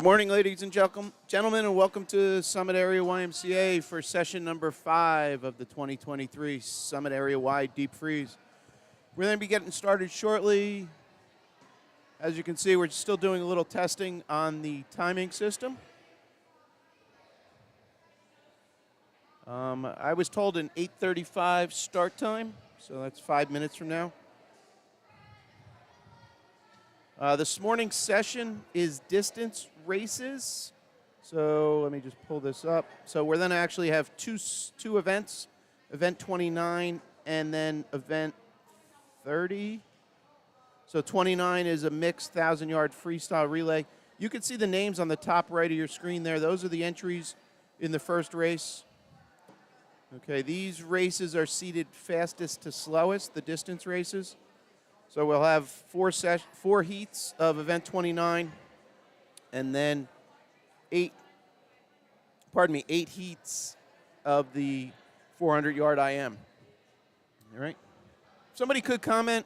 Good morning, ladies and gentlemen, and welcome to Summit Area YMCA for session number 5 of the 2023 Summit Area Y Deep Freeze. We're going to be getting started shortly. As you can see, we're still doing a little testing on the timing system. I was told an 8:35 start time, so that's 5 minutes from now. This morning's session is distance races. So let me just pull this up. So we're going to actually have two events, event 29 and then event 30. So 29 is a mixed 1,000-yard freestyle relay. You can see the names on the top right of your screen there. Those are the entries in the first race. Okay, these races are seeded fastest to slowest, the distance races. So we'll have four heats of event 29, and then eight heats of the 400-yard IM. All right. Somebody could comment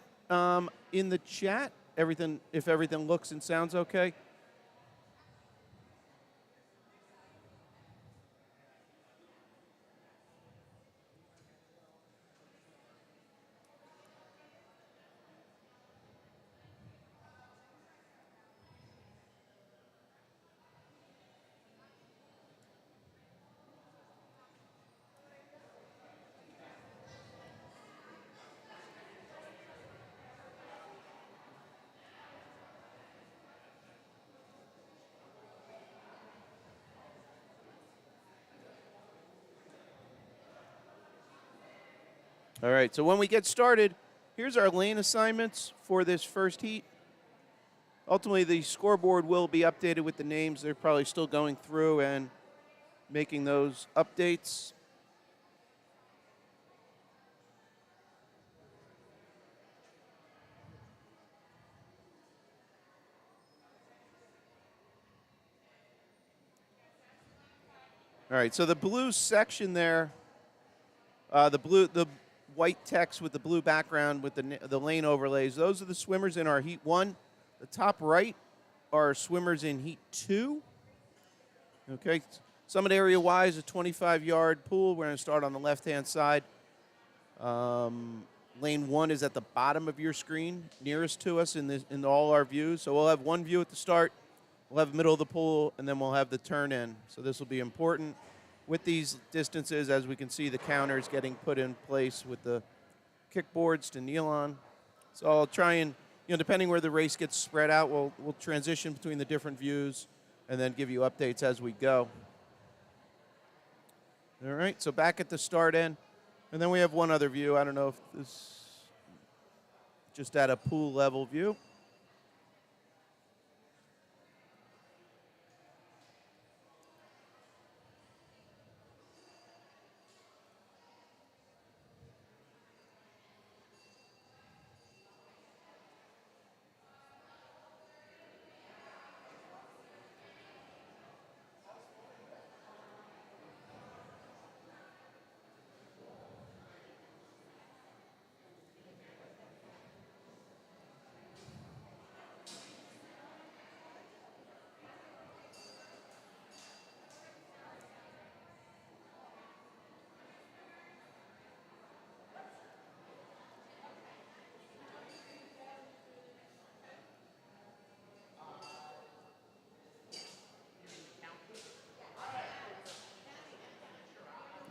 in the chat if everything looks and sounds okay. All right, so when we get started, here's our lane assignments for this first heat. Ultimately, the scoreboard will be updated with the names. They're probably still going through and making those updates. All right, so the blue section there, the white text with the blue background with the lane overlays, those are the swimmers in our Heat 1. The top right are swimmers in Heat 2. Okay, Summit Area Y is a 25-yard pool. We're going to start on the left-hand side. Lane 1 is at the bottom of your screen, nearest to us in all our views. So we'll have one view at the start, we'll have middle of the pool, and then we'll have the turn-in. So this will be important. With these distances, as we can see, the counters getting put in place with the kickboards to kneel on. So I'll try and, depending where the race gets spread out, we'll transition between the different views and then give you updates as we go. All right, so back at the start end. And then we have one other view. I don't know if this just at a pool level view.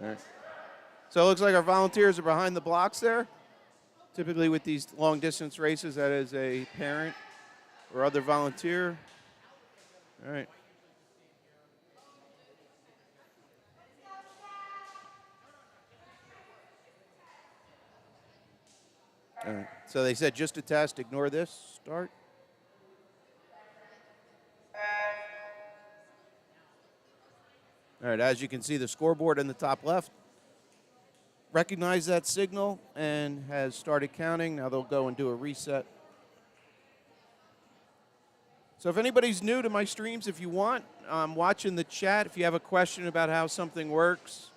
All right. So it looks like our volunteers are behind the blocks there. Typically with these long-distance races, that is a parent or other volunteer. All right. All right. So they said just a test, ignore this, start. All right, as you can see, the scoreboard in the top left recognized that signal and has started counting. Now they'll go and do a reset. So if anybody's new to my streams, if you want, watch in the chat. If you have a question about how something works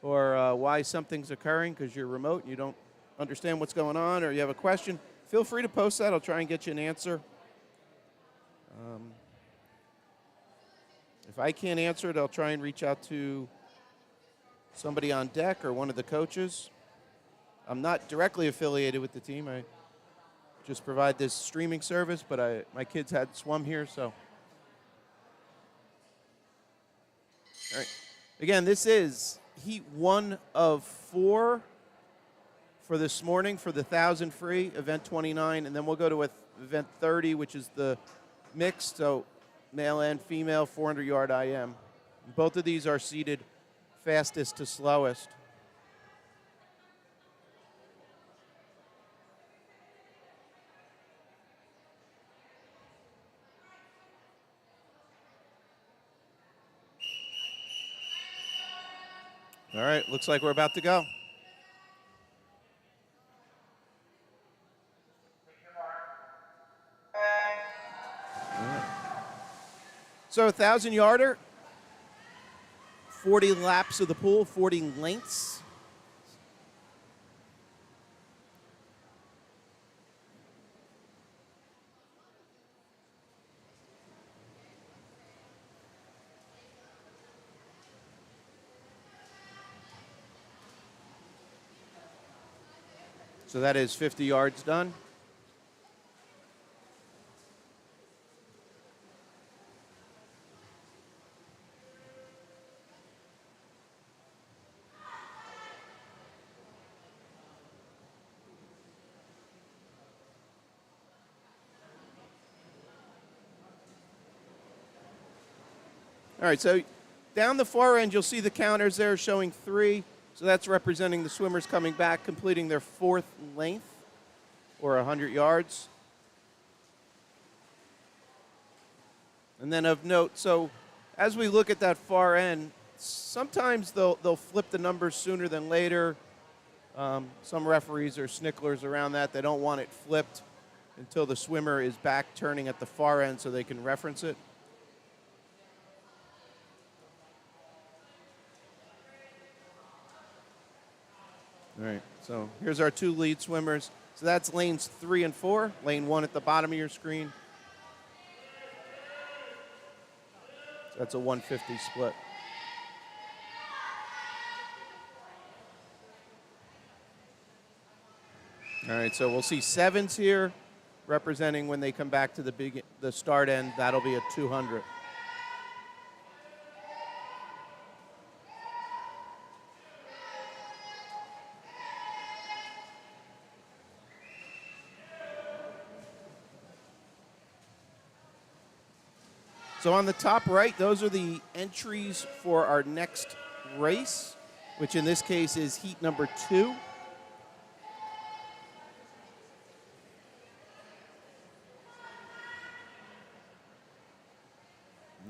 or why something's occurring because you're remote and you don't understand what's going on, or you have a question, feel free to post that. I'll try and get you an answer. If I can't answer it, I'll try and reach out to somebody on deck or one of the coaches. I'm not directly affiliated with the team. I just provide this streaming service, but my kids had swum here, so. All right. Again, this is heat 1 of 4 for this morning for the 1,000 free, event 29, and then we'll go to event 30, which is the mixed, so male and female 400-yard IM. Both of these are seeded fastest to slowest. All right, looks like we're about to go. So 1,000-yarder, 40 laps of the pool, 40 lengths. So that is 50 yards done. All right, so down the far end, you'll see the counters there showing 3. So that's representing the swimmers coming back, completing their 4th length, or 100 yards. And then of note, so as we look at that far end, sometimes they'll flip the numbers sooner than later. Some referees or snicklers around that, they don't want it flipped until the swimmer is back turning at the far end so they can reference it. All right, so here's our 2 lead swimmers. So that's lanes 3 and 4. Lane 1 at the bottom of your screen. So that's a 150 split. All right, so we'll see 7s here, representing when they come back to the start end. That'll be a 200. So on the top right, those are the entries for our next race, which in this case is heat number 2.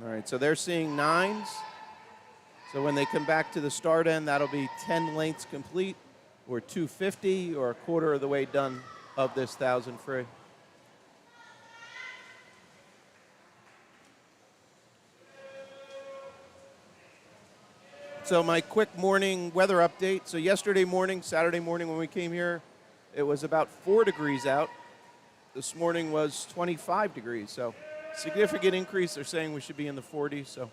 All right, so they're seeing 9s. So when they come back to the start end, that'll be 10 lengths complete, or 250, or a quarter of the way done of this 1,000 free. So my quick morning weather update. So yesterday morning, Saturday morning when we came here, it was about 4 degrees out. This morning was 25 degrees. So significant increase. They're saying we should be in the 40s. So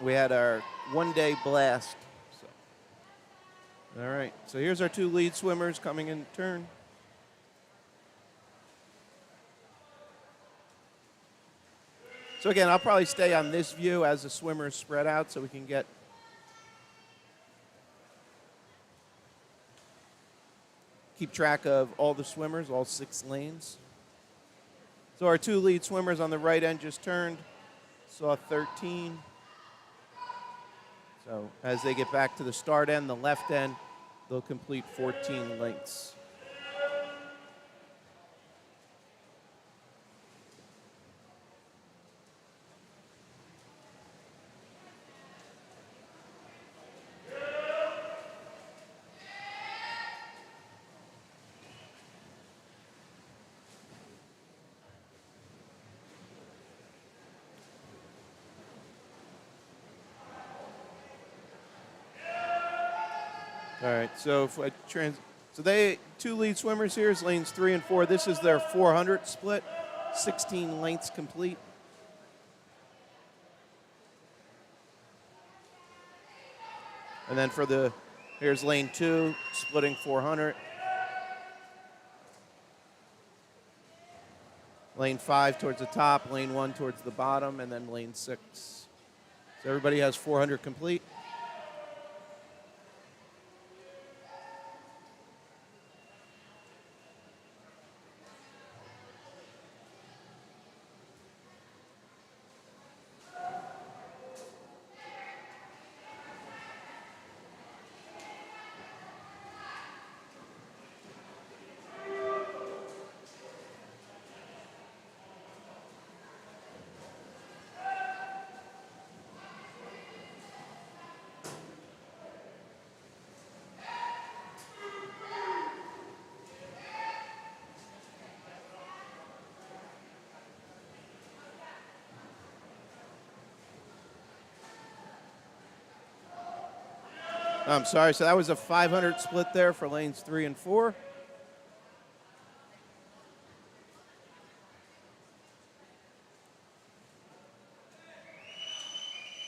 we had our one-day blast. So. All right. So here's our 2 lead swimmers coming in turn. So again, I'll probably stay on this view as the swimmers spread out so we can keep track of all the swimmers, all 6 lanes. So our 2 lead swimmers on the right end just turned, saw 13. So as they get back to the start end, the left end, they'll complete 14 lengths. All right, so if I so they 2 lead swimmers here is lanes 3 and 4. This is their 400 split. 16 lengths complete. And then here's lane 2, splitting 400. Lane 5 towards the top, lane 1 towards the bottom, and then lane 6. So everybody has 400 complete. I'm sorry, so that was a 500 split there for lanes 3 and 4.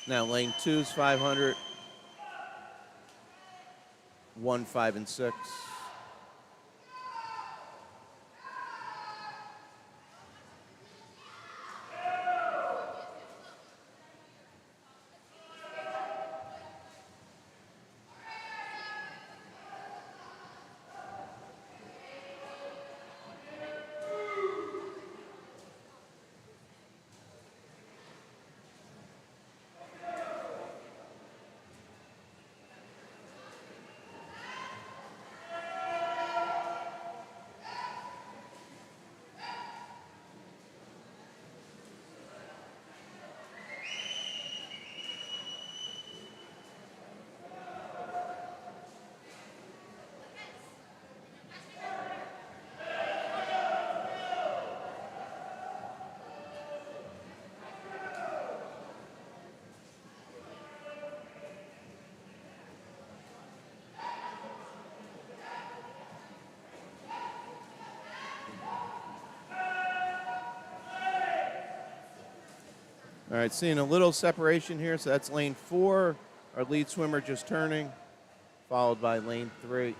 Now lane 2's 500, 1, 5, and 6. All right, seeing a little separation here. So that's lane 4, our lead swimmer just turning, followed by lane 3.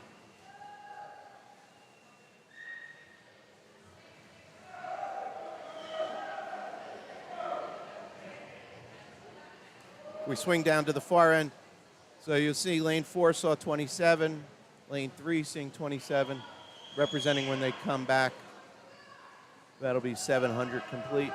We swing down to the far end. So you'll see lane 4 saw 27, lane 3 seeing 27, representing when they come back. That'll be 700 complete.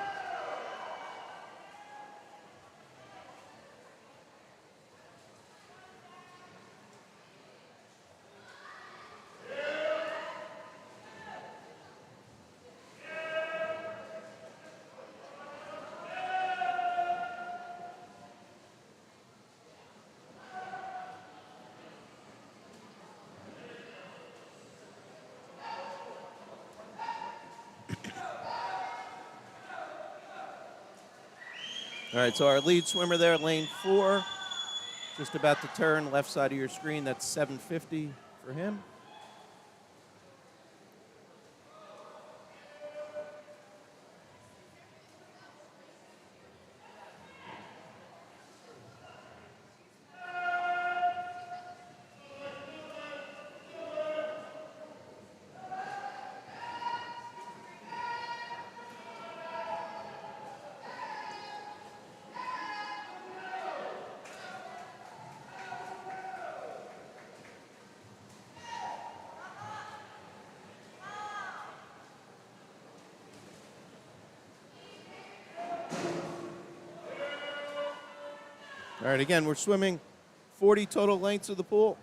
All right, so our lead swimmer there, lane 4, just about to turn, left side of your screen. That's 750 for him. All right, again, we're swimming 40 total lengths of the pool.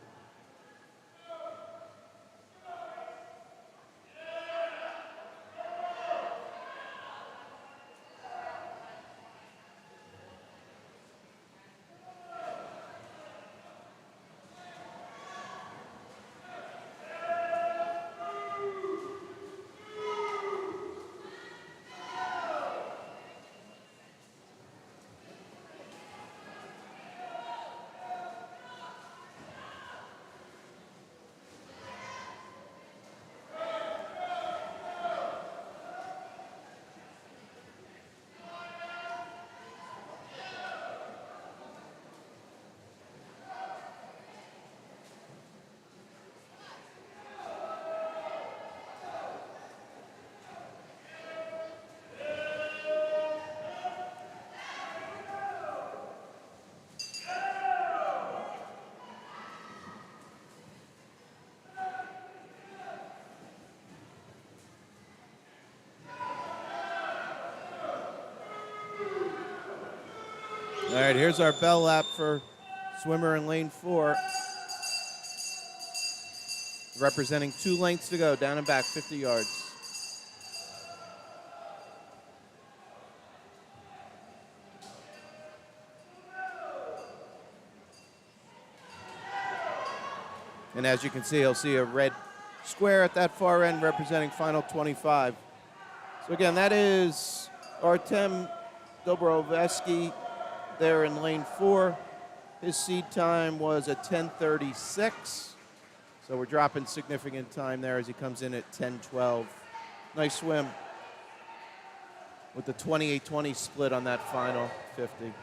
right, here's our bell lap for swimmer in lane 4. Representing 2 lengths to go, down and back, 50 yards. And as you can see, you'll see a red square at that far end representing final 25. So again, that is Artem Dobrovolsky there in lane 4. His seed time was a 10:36. So we're dropping significant time there as he comes in at 10:12. Nice swim with the 28-20 split on that final 50.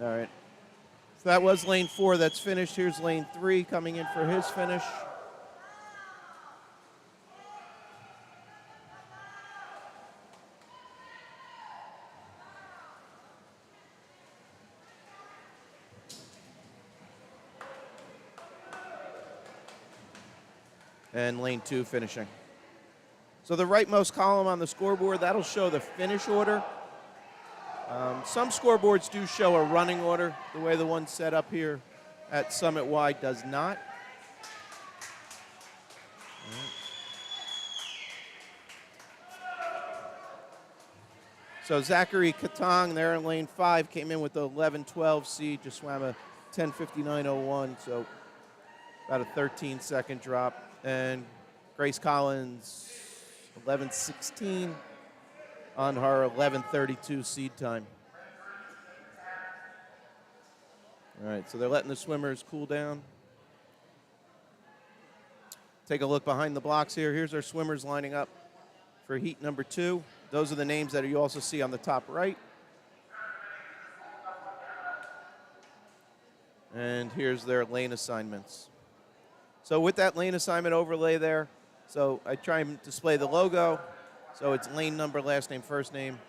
All right. So that was lane 4 that's finished. Here's lane 3 coming in for his finish. And lane 2 finishing. So the rightmost column on the scoreboard, that'll show the finish order. Some scoreboards do show a running order. The way the one set up here at Summit Wide does not. So Zachary Katong there in lane 5 came in with the 11:12 seed, just swam a 10:59.01, so about a 13-second drop. And Grace Collins, 11:16 on her 11:32 seed time. All right, so they're letting the swimmers cool down. Take a look behind the blocks here. Here's our swimmers lining up for heat number 2. Those are the names that you also see on the top right. And here's their lane assignments. So with that lane assignment overlay there, so I try and display the logo. So it's lane number, last name, first name,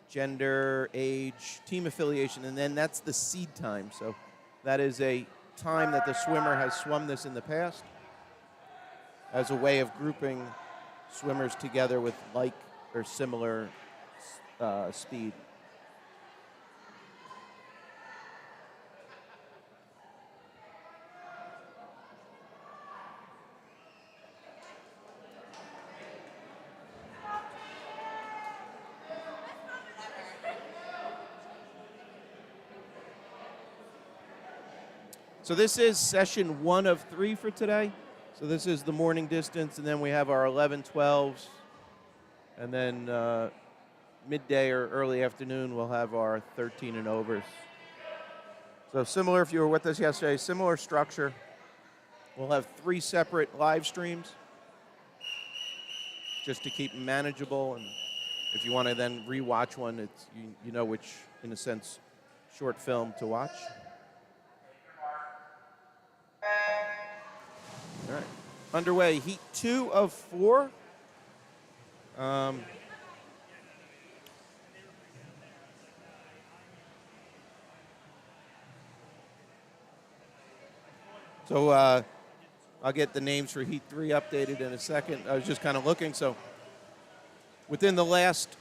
gender, age, team affiliation, and then that's the seed time. So that is a time that the swimmer has swum this in the past as a way of grouping swimmers together with like or similar speed. So this is session 1 of 3 for today. So this is the morning distance, and then we have our 11:12s, and then midday or early afternoon we'll have our 13 and overs. So similar, if you were with us yesterday, similar structure. We'll have 3 separate live streams just to keep them manageable, and if you want to then re-watch one, it's you know which, in a sense, short film to watch. All right, underway, heat 2 of 4. So I'll get the names for heat 3 updated in a second. I was just kind of looking. So within the last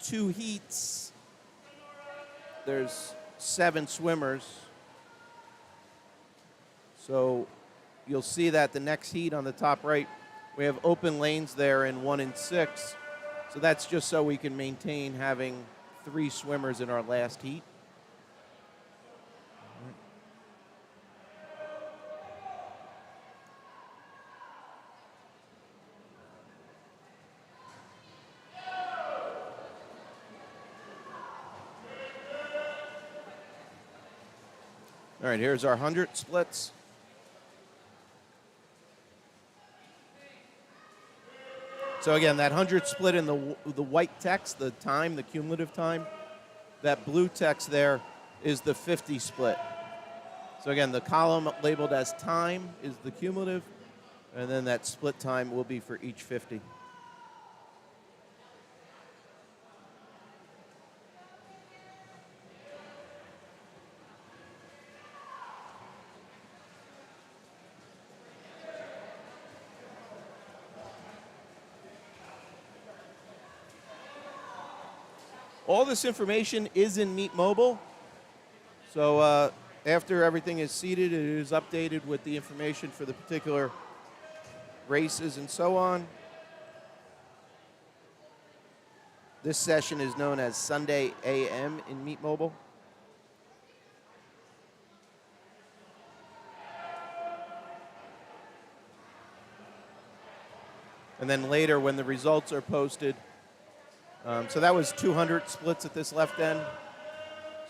2 heats, there's 7 swimmers. So you'll see that the next heat on the top right, we have open lanes there in 1 and 6. So that's just so we can maintain having 3 swimmers in our last heat. All right, here's our 100 splits. So again, that 100 split in the white text, the time, the cumulative time, that blue text there is the 50 split. So again, the column labeled as time is the cumulative, and then that split time will be for each 50. All this information is in Meet Mobile. So after everything is seated, it is updated with the information for the particular races and so on. This session is known as Sunday AM in Meet Mobile. And then later when the results are posted, so that was 200 splits at this left end.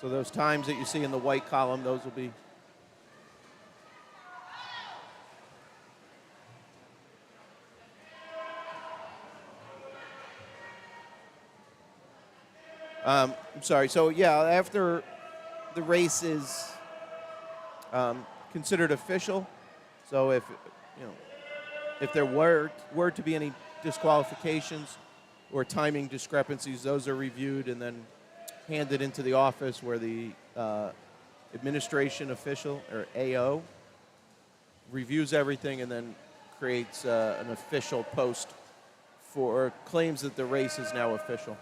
So those times that you see in the white column, those will be I'm sorry. So yeah, after the race is considered official, so if there were to be any disqualifications or timing discrepancies, those are reviewed and then handed into the office where the administration official, or AO, reviews everything and then creates an official post for claims that the race is now official.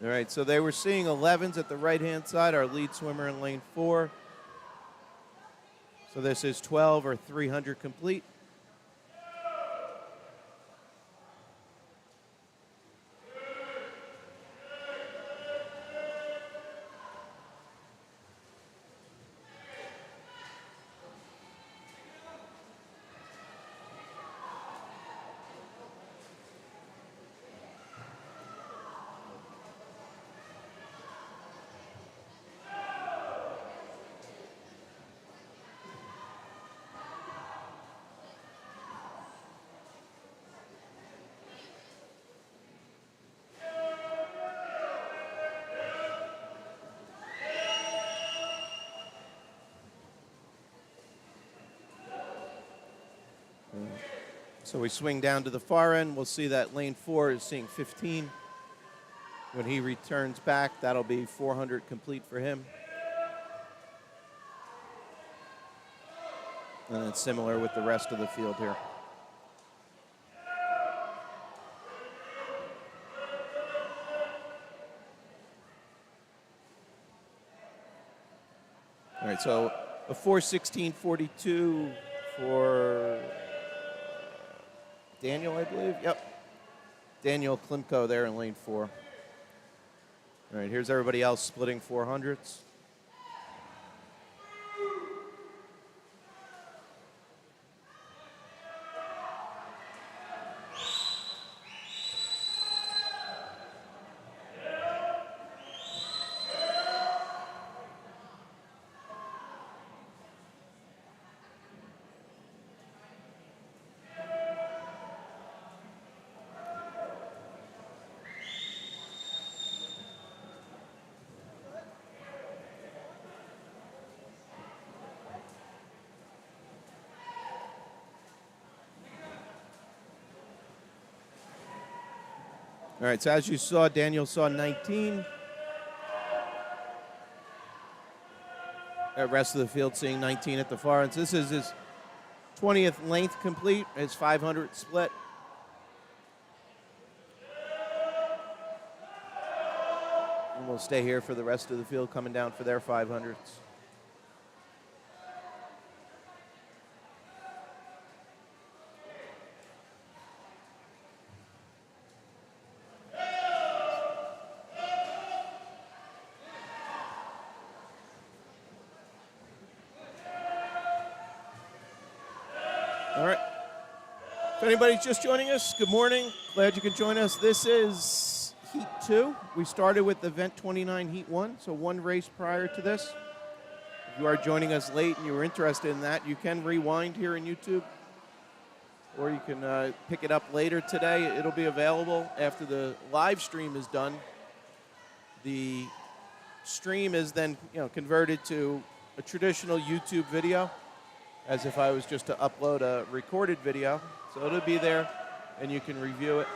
All right, so they were seeing 11s at the right-hand side, our lead swimmer in lane 4. So this is 12 or 300 complete. So we swing down to the far end. We'll see that lane 4 is seeing 15. When he returns back, that'll be 400 complete for him. And it's similar with the rest of the field here. All right, so a 4:16.42 for Daniel, I believe. Yep. Daniel Klimko there in lane 4. All right, here's everybody else splitting 400s. All right, so as you saw, Daniel saw 19. The rest of the field seeing 19 at the far end. So this is his 20th length complete, his 500 split. And we'll stay here for the rest of the field coming down for their 500s. All right. If anybody's just joining us, good morning. Glad you can join us. This is Heat 2. We started with Event 29 Heat 1, so one race prior to this. If you are joining us late and you were interested in that, you can rewind here in YouTube, or you can pick it up later today. It'll be available after the live stream is done. The stream is then converted to a traditional YouTube video, as if I was just to upload a recorded video. So it'll be there, and you can review it.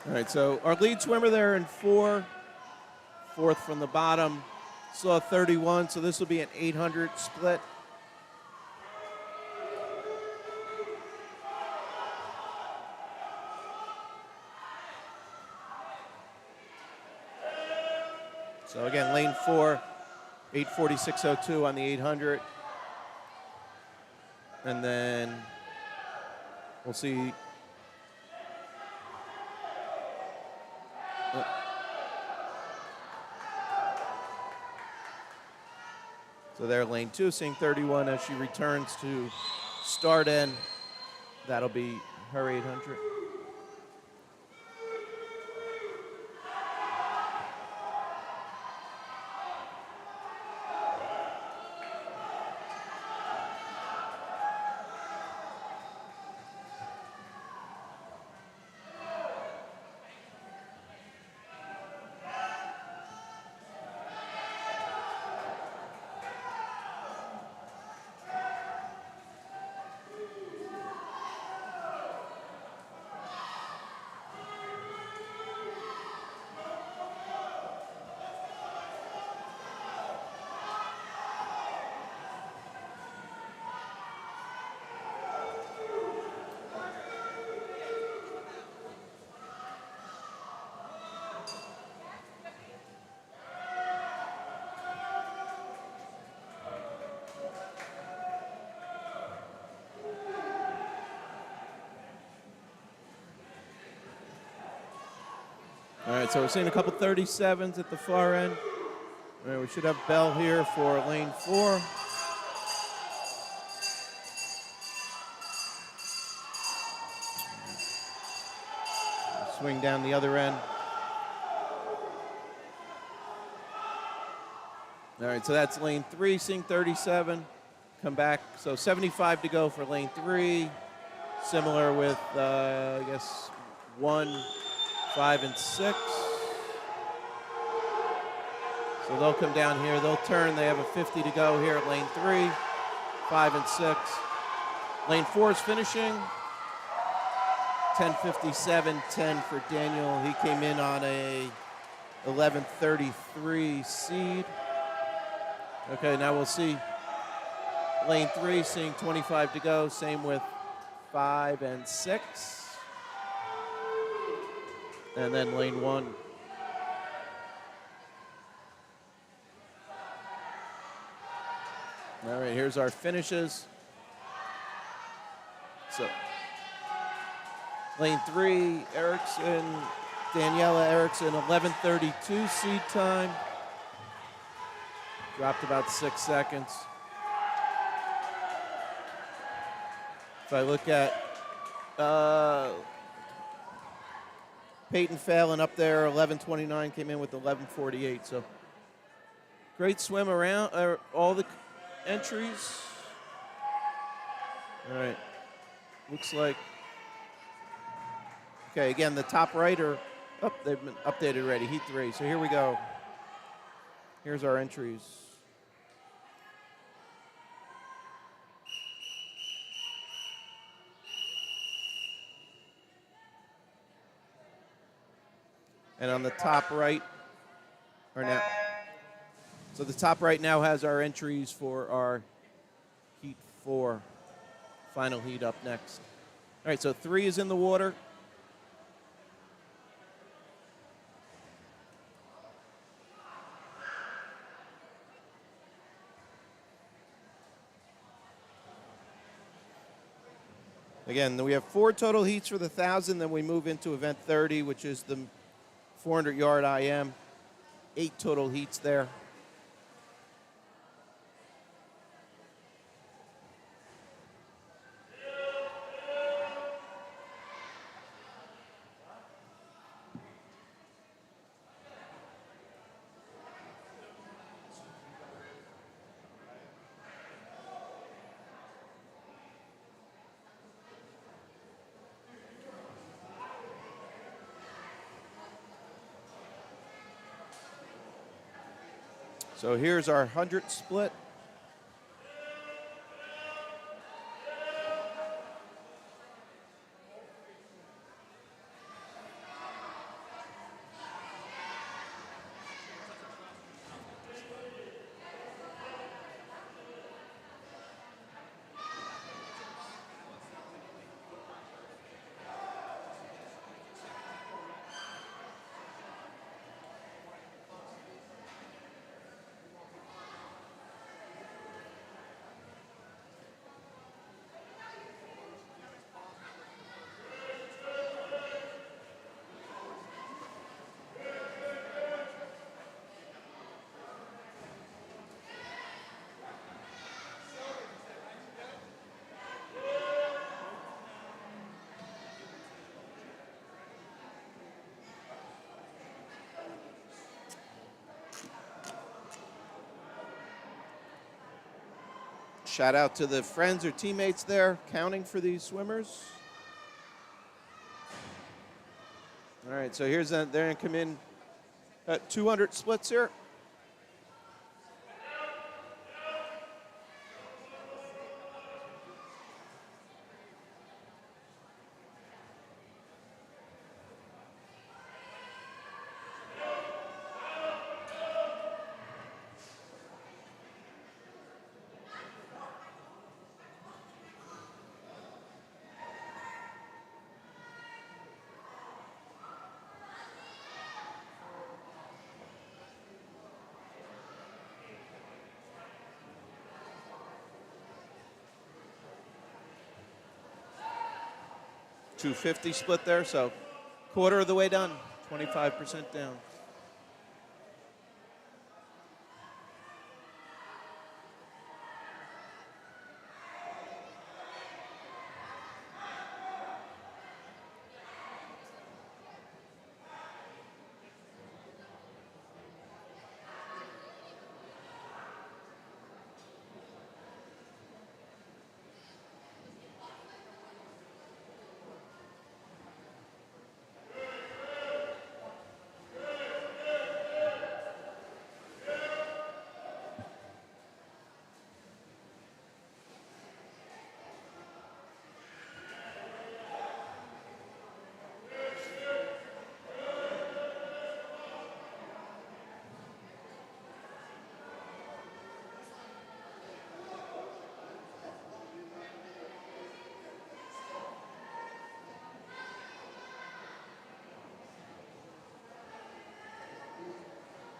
All right, so our lead swimmer there in 4, fourth from the bottom, saw 31, so this will be an 800 split. So again, lane 4, 8:46.02 on the 800. And then we'll see. So there, lane 2, seeing 31 as she returns to start end. That'll be her 800. All right, so we're seeing a couple 37s at the far end. All right, we should have Bell here for lane 4. Swing down the other end. All right, so that's lane 3, seeing 37. Come back, so 75 to go for lane 3. Similar with, I guess, 1, 5, and 6. So they'll come down here, they'll turn, they have a 50 to go here at lane 3, 5, and 6. Lane 4 is finishing. 10:57.10 for Daniel. He came in on a 11:33 seed. Okay, now we'll see lane 3 seeing 25 to go. Same with 5 and 6. And then lane 1. All right, here's our finishes. So lane 3, Erickson, Daniela Erickson, 11:32 seed time. Dropped about 6 seconds. If I look at Peyton Phelan up there, 11:29, came in with 11:48. So great swim around all the entries. All right, looks like. Okay, again, the top right are up. They've been updated already, heat 3. So here we go. Here's our entries. And on the top right, or now, so the top right now has our entries for our heat 4, final heat up next. All right, so 3 is in the water. Again, we have 4 total heats for the 1,000, then we move into event 30, which is the 400-yard IM. 8 total heats there. So here's our 100 split. Shout out to the friends or teammates there counting for these swimmers. All right, so here's they're going to come in at 200 splits here. $250 split there, so quarter of the way done, 25% down.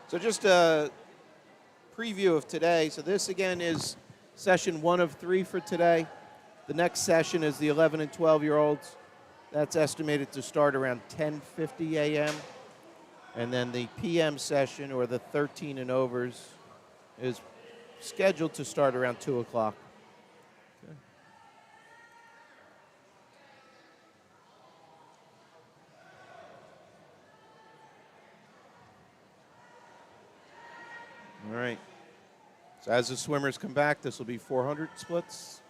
So just a preview of today. So this, again, is session 1 of 3 for today. The next session is the 11 and 12-year-olds. That's estimated to start around 10:50 a.m. And then the PM session, or the 13 and overs, is scheduled to start around 2 o'clock. Okay. All right. So as the swimmers come back, this will be 400 splits.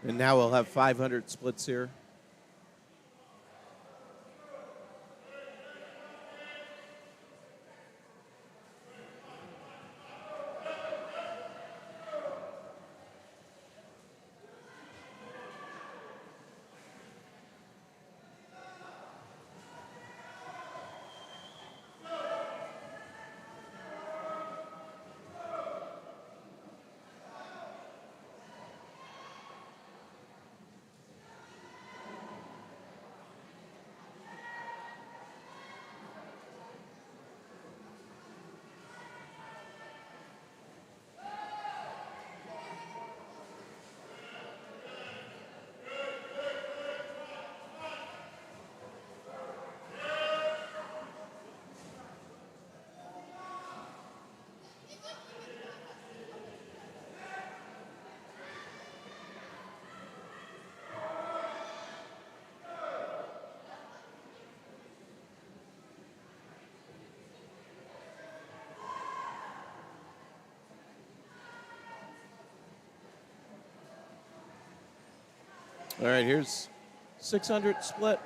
And now we'll have 500 splits here. All right, here's 600 split.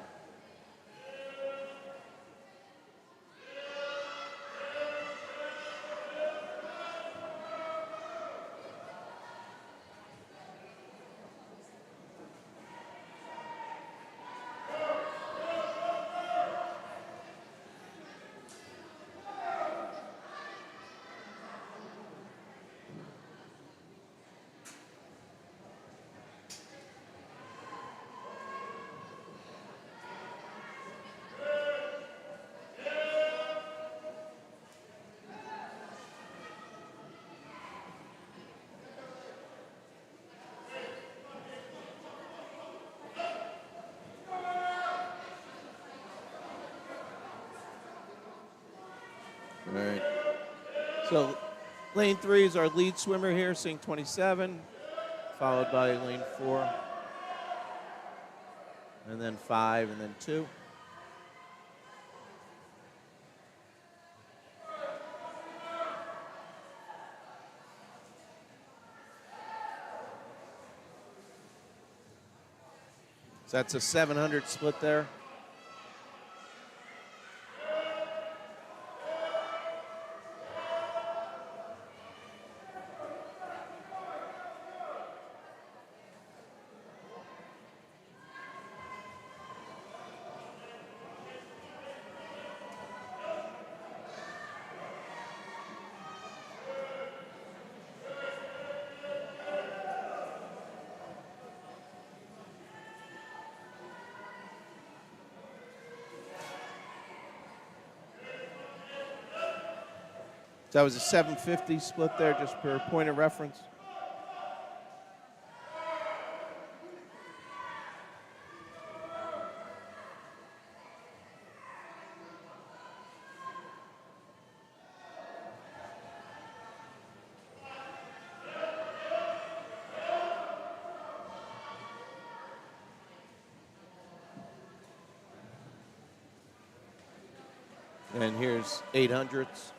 All right. So lane 3 is our lead swimmer here, seeing 27, followed by lane 4, and then 5, and then 2. So that's a 700 split there. So that was a 750 split there, just per point of reference. And here's 800s.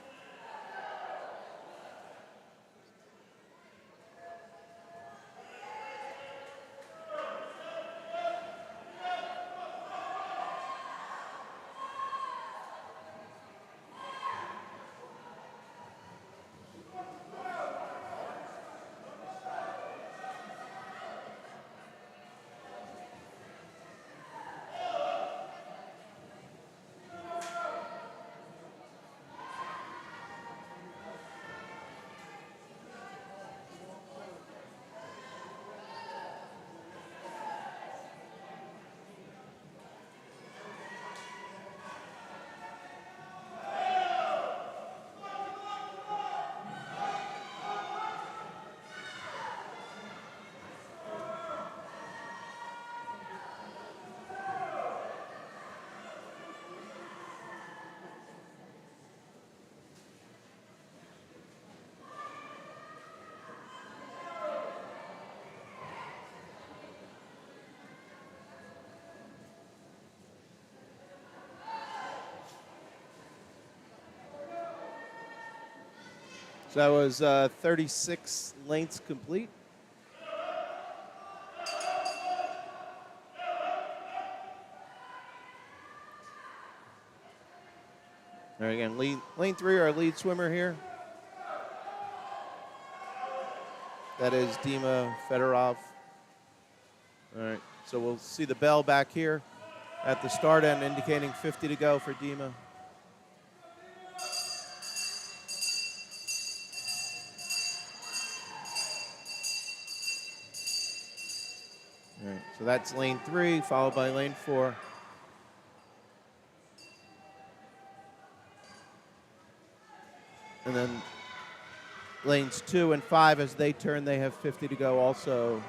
So that was 36 lengths complete. All right, again, lane 3, our lead swimmer here. That is Dima Fedorov. All right, so we'll see the bell back here at the start end indicating 50 to go for Dima. All right, so that's lane 3, followed by lane 4. And then lanes 2 and 5, as they turn, they have 50 to go also.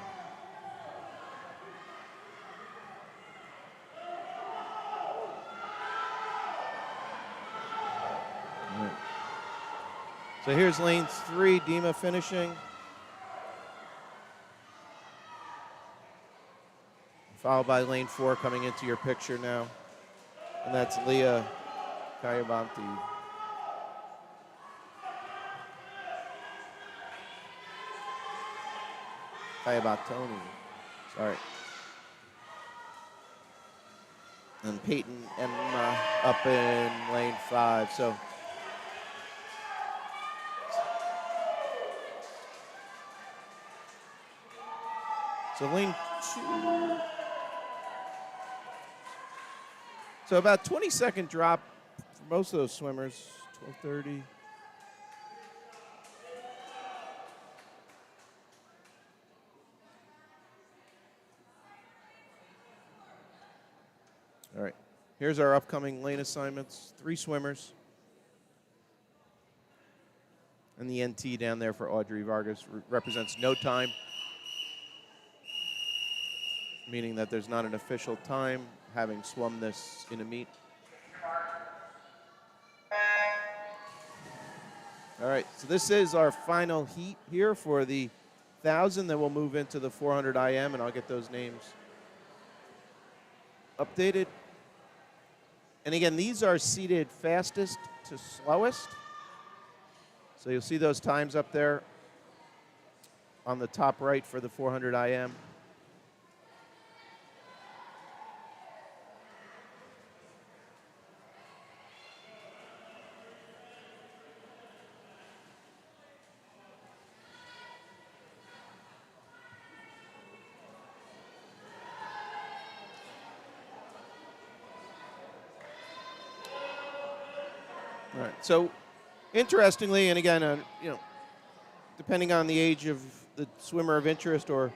All right. So here's lanes 3, Dima finishing. Followed by lane 4 coming into your picture now. And that's Leah Kayabanti. Kayabatoni. Sorry. And Peyton Emma up in lane 5. So lane 2. So about 20-second drop for most of those swimmers. 12:30. All right. Here's our upcoming lane assignments. 3 swimmers. And the NT down there for Audrey Vargas represents no time, meaning that there's not an official time having swum this in a meet. All right, so this is our final heat here for the 1,000. Then we'll move into the 400 IM, and I'll get those names updated. And again, these are seeded fastest to slowest. So you'll see those times up there on the top right for the 400 IM. All right. So, interestingly, and again, depending on the age of the swimmer of interest or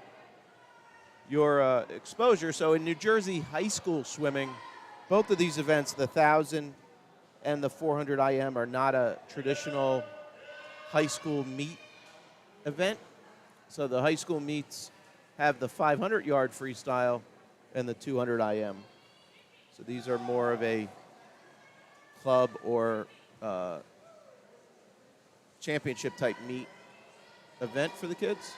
your exposure. So, in New Jersey high school swimming, both of these events, the 1,000 and the 400 IM, are not a traditional high school meet event. So, the high school meets have the 500-yard freestyle and the 200 IM. So, these are more of a club or championship type meet event for the kids.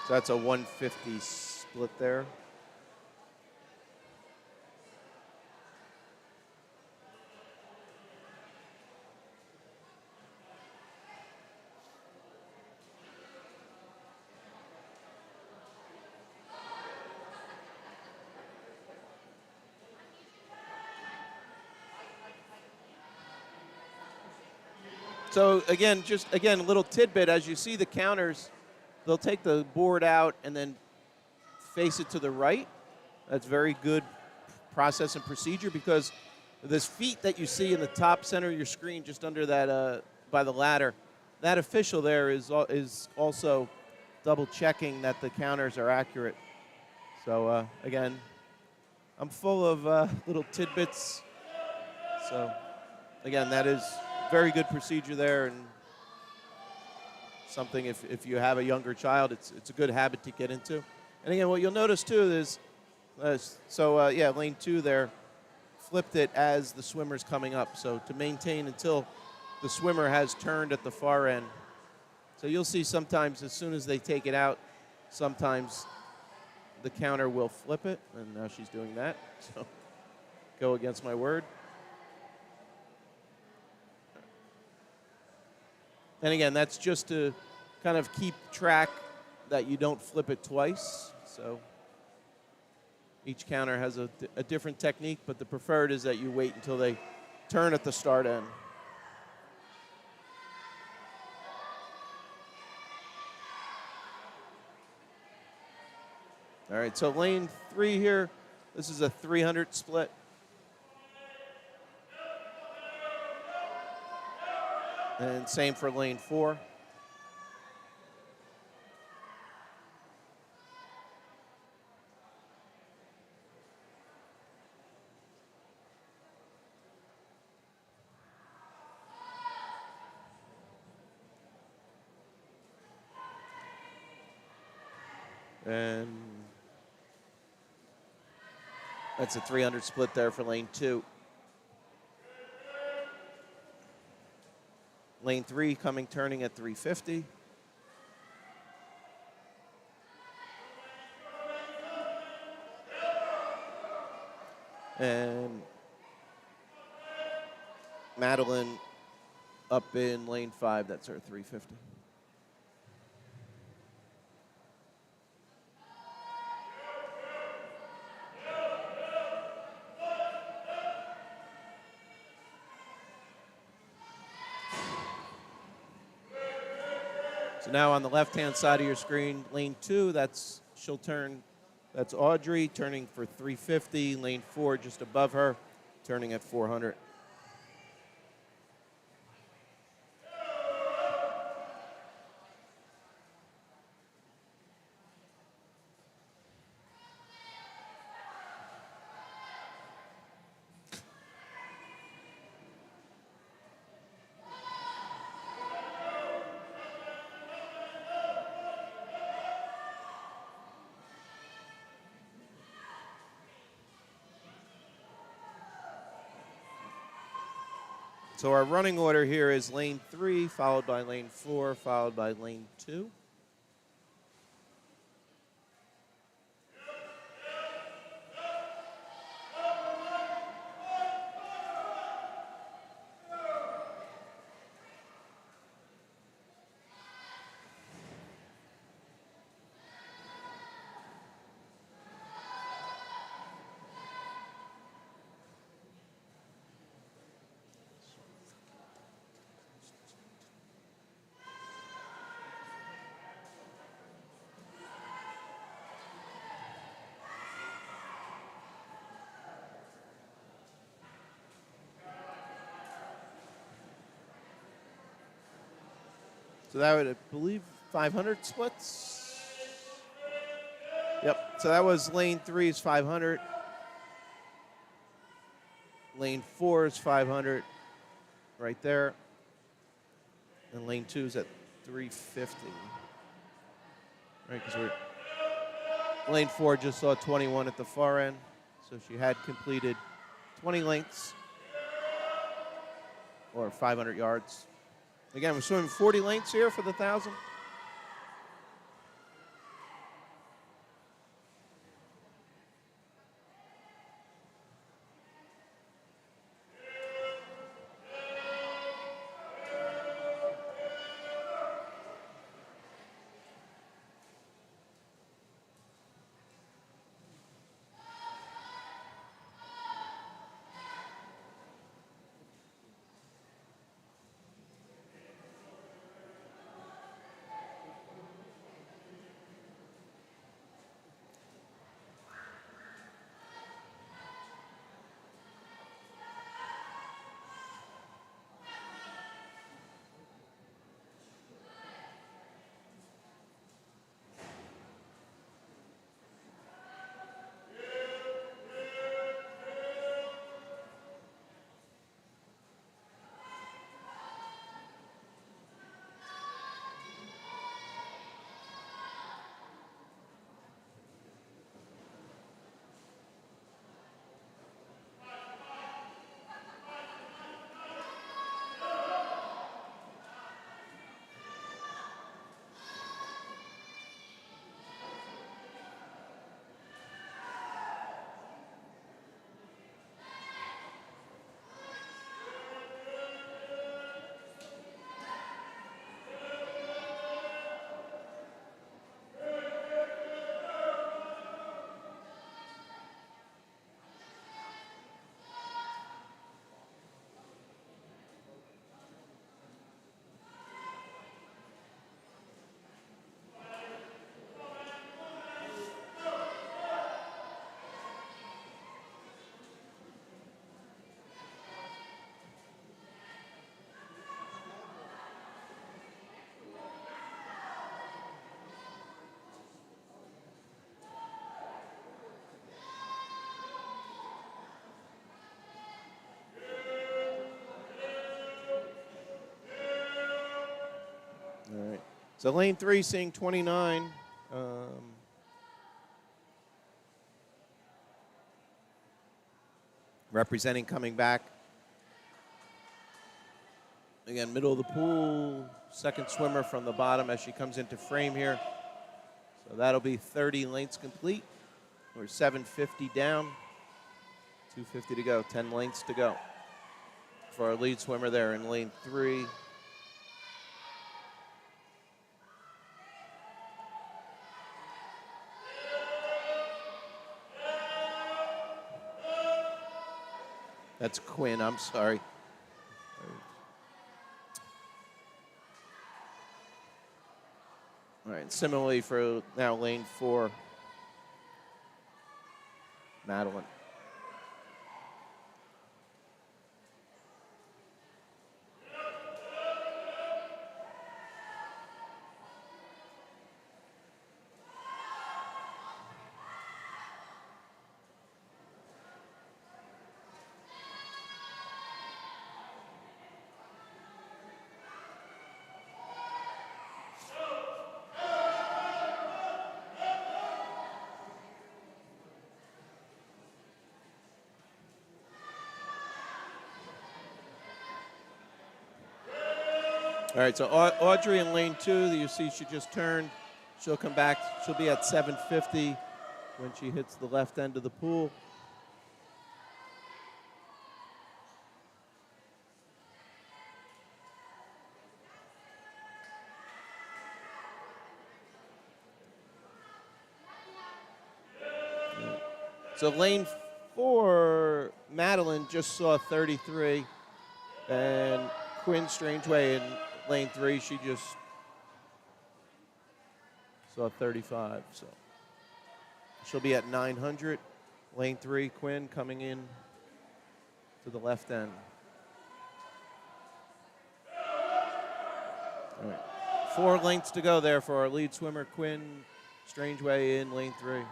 So that's a 150 split there. So again, a little tidbit, as you see the counters, they'll take the board out and then face it to the right. That's very good process and procedure, because this feet that you see in the top center of your screen, just under that by the ladder, that official there is also double checking that the counters are accurate. So again, I'm full of little tidbits. So again, that is very good procedure there, and something if you have a younger child, it's a good habit to get into. And again, what you'll notice too is, lane 2 there, flipped it as the swimmer's coming up. So to maintain until the swimmer has turned at the far end. So you'll see sometimes as soon as they take it out, sometimes the counter will flip it, and now she's doing that. So go against my word. And again, that's just to kind of keep track that you don't flip it twice. So each counter has a different technique, but the preferred is that you wait until they turn at the start end. All right, so lane 3 here, this is a 300 split. And same for lane 4. And that's a 300 split there for lane 2. Lane 3 coming, turning at 350. And Madeline up in lane 5, that's her 350. So now on the left-hand side of your screen, lane 2, she'll turn, that's Audrey turning for 350. Lane 4 just above her, turning at 400. So our running order here is lane 3, followed by lane 4, followed by lane 2. So that would, I believe, 500 splits. Yep. So that was lane 3's 500. Lane 4's 500 right there. And lane 2's at 350. Right, because lane 4 just saw 21 at the far end. So she had completed 20 lengths or 500 yards. Again, we're swimming 40 lengths here for the 1,000. All right. So lane 3 seeing 29. Representing coming back. Again, middle of the pool, second swimmer from the bottom as she comes into frame here. So that'll be 30 lengths complete. We're 750 down, 250 to go, 10 lengths to go for our lead swimmer there in lane 3. That's Quinn, I'm sorry. All right, similarly for now lane 4, Madeline. All right, so Audrey in lane 2, you see she just turned. She'll come back. She'll be at 750 when she hits the left end of the pool. So lane 4, Madeline just saw 33, and Quinn Strangeway in lane 3, she just saw 35. So she'll be at 900. Lane 3, Quinn coming in to the left end. All right. 4 lengths to go there for our lead swimmer, Quinn Strangeway in lane 3.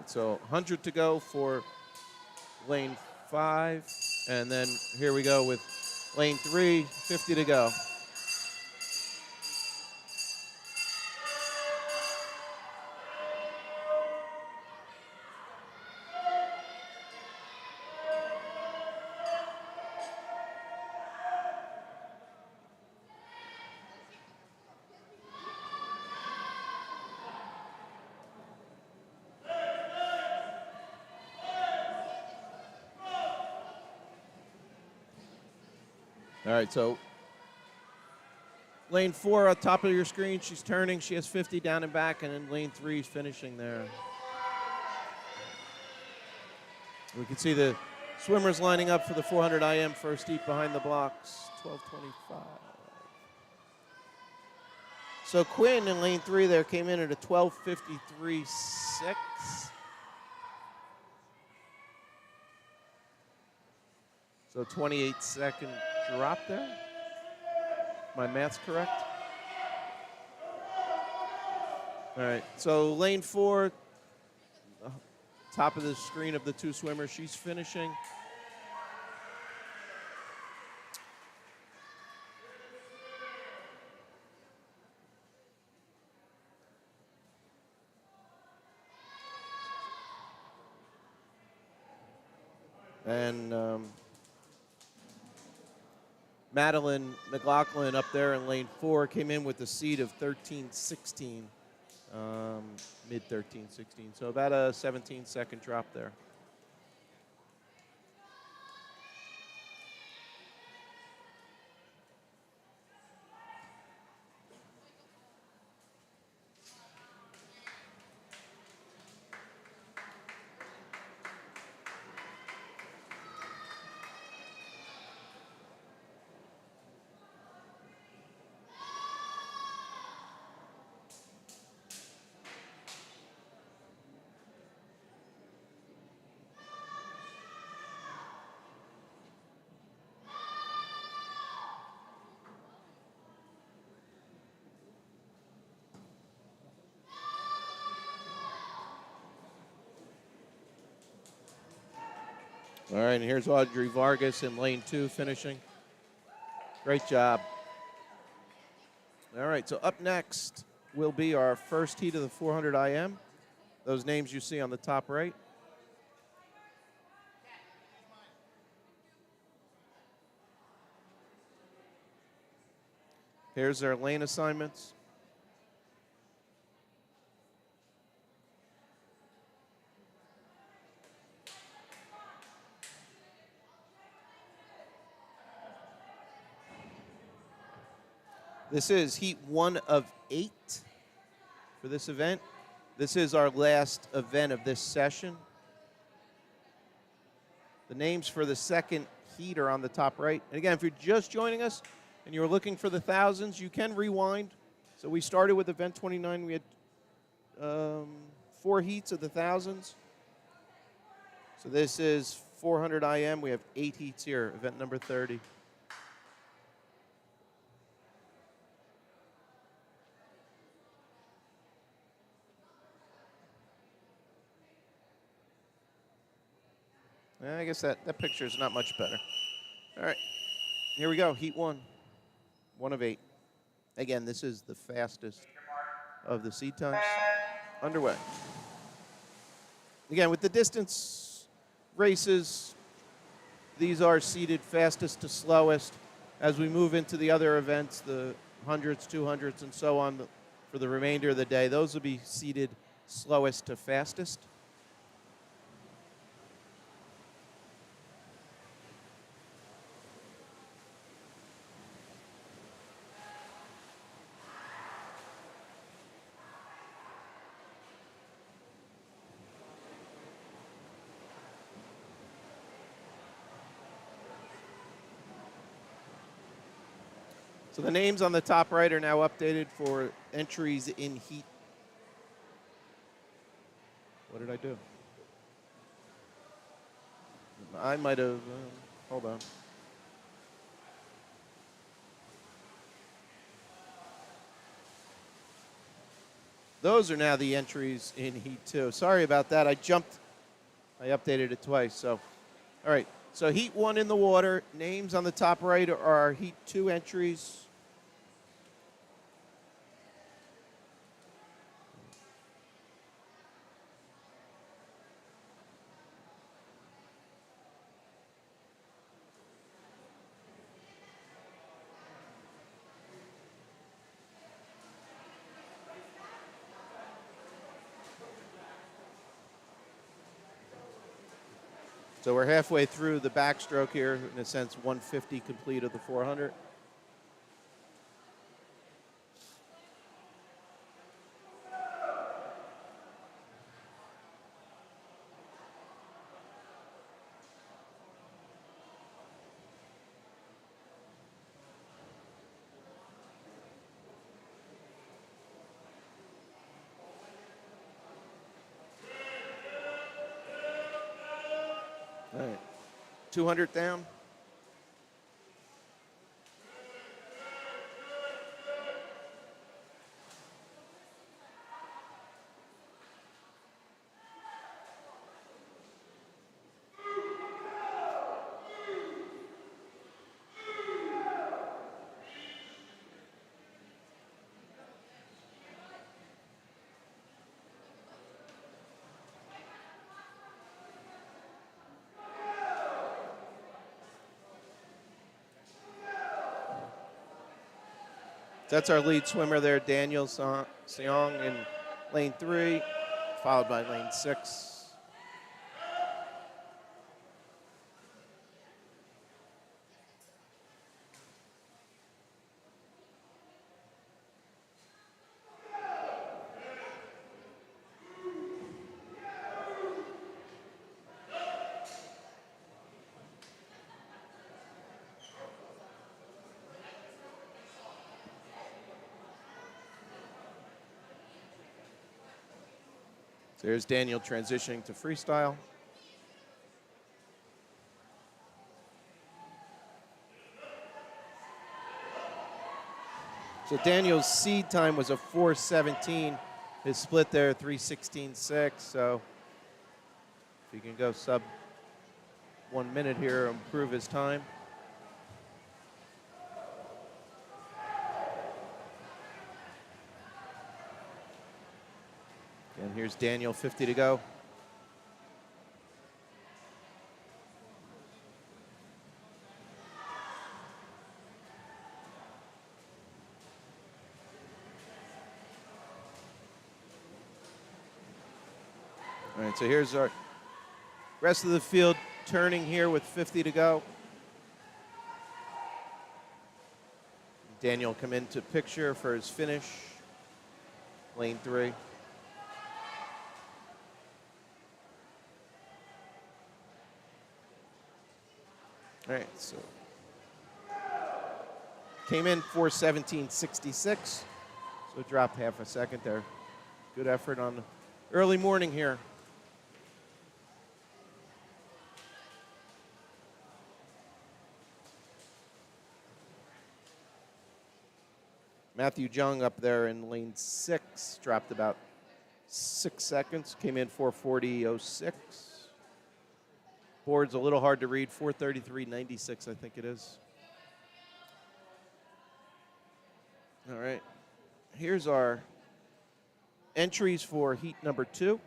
So 100 to go for lane 5. And then here we go with lane 3, 50 to go. All right, so lane 4 at top of your screen, she's turning. She has 50 down and back, and then lane 3 is finishing there. We can see the swimmers lining up for the 400 IM first heat behind the blocks, 12:25. So Quinn in lane 3 there came in at a 12:53.6. So 28-second drop there. My math's correct. All right, so lane 4, top of the screen of the 2 swimmers, she's finishing. And Madeline McLaughlin up there in lane 4 came in with a seed of 13:16, mid 13:16. So about a 17-second drop there. All right, and here's Audrey Vargas in lane 2 finishing. Great job. All right, so up next will be our first heat of the 400 IM. Those names you see on the top right. Here's their lane assignments. This is heat 1 of 8 for this event. This is our last event of this session. The names for the second heat are on the top right. And again, if you're just joining us and you're looking for the thousands, you can rewind. So we started with event 29. We had 4 heats of the thousands. So this is 400 IM. We have 8 heats here, event number 30. I guess that picture is not much better. All right, here we go, heat 1, 1 of 8. Again, this is the fastest of the seed times. Underway. Again, with the distance races, these are seeded fastest to slowest. As we move into the other events, the 100s, 200s, and so on, for the remainder of the day, those will be seeded slowest to fastest. So the names on the top right are now updated for entries in heat. What did I do? I might have, hold on. Those are now the entries in heat 2. Sorry about that, I updated it twice, so. All right, so heat 1 in the water. Names on the top right are our heat 2 entries. So we're halfway through the backstroke here, in a sense, 150 complete of the 400. All right, 200 down. That's our lead swimmer there, Daniel Seong in lane 3, followed by lane 6. There's Daniel transitioning to freestyle. So Daniel's seed time was a 4:17. His split there, 3:16.6. So if he can go sub 1 minute here, improve his time. And here's Daniel, 50 to go. All right, so here's our rest of the field turning here with 50 to go. Daniel come into picture for his finish, lane 3. All right, so came in 4:17.66, so dropped half a second there. Good effort on the early morning here. Matthew Jung up there in lane 6, dropped about 6 seconds, came in 4:40.06. Board's a little hard to read, 4:33.96, I think it is. All right, here's our entries for heat number 2.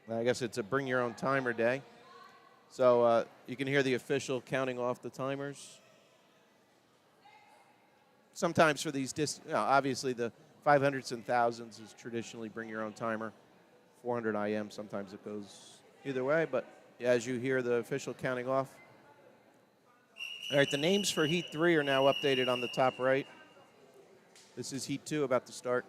I guess it's a bring your own timer day. So you can hear the official counting off the timers. Sometimes for these, obviously the 500s and thousands is traditionally bring your own timer. 400 IM, sometimes it goes either way, but as you hear the official counting off. All right, the names for heat 3 are now updated on the top right. This is heat 2 about to start.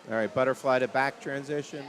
All right, butterfly to back transition.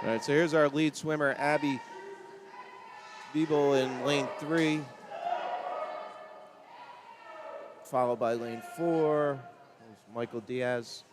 All right, so here's our lead swimmer, Abby Biebel in lane 3, followed by lane 4, Michael Diaz.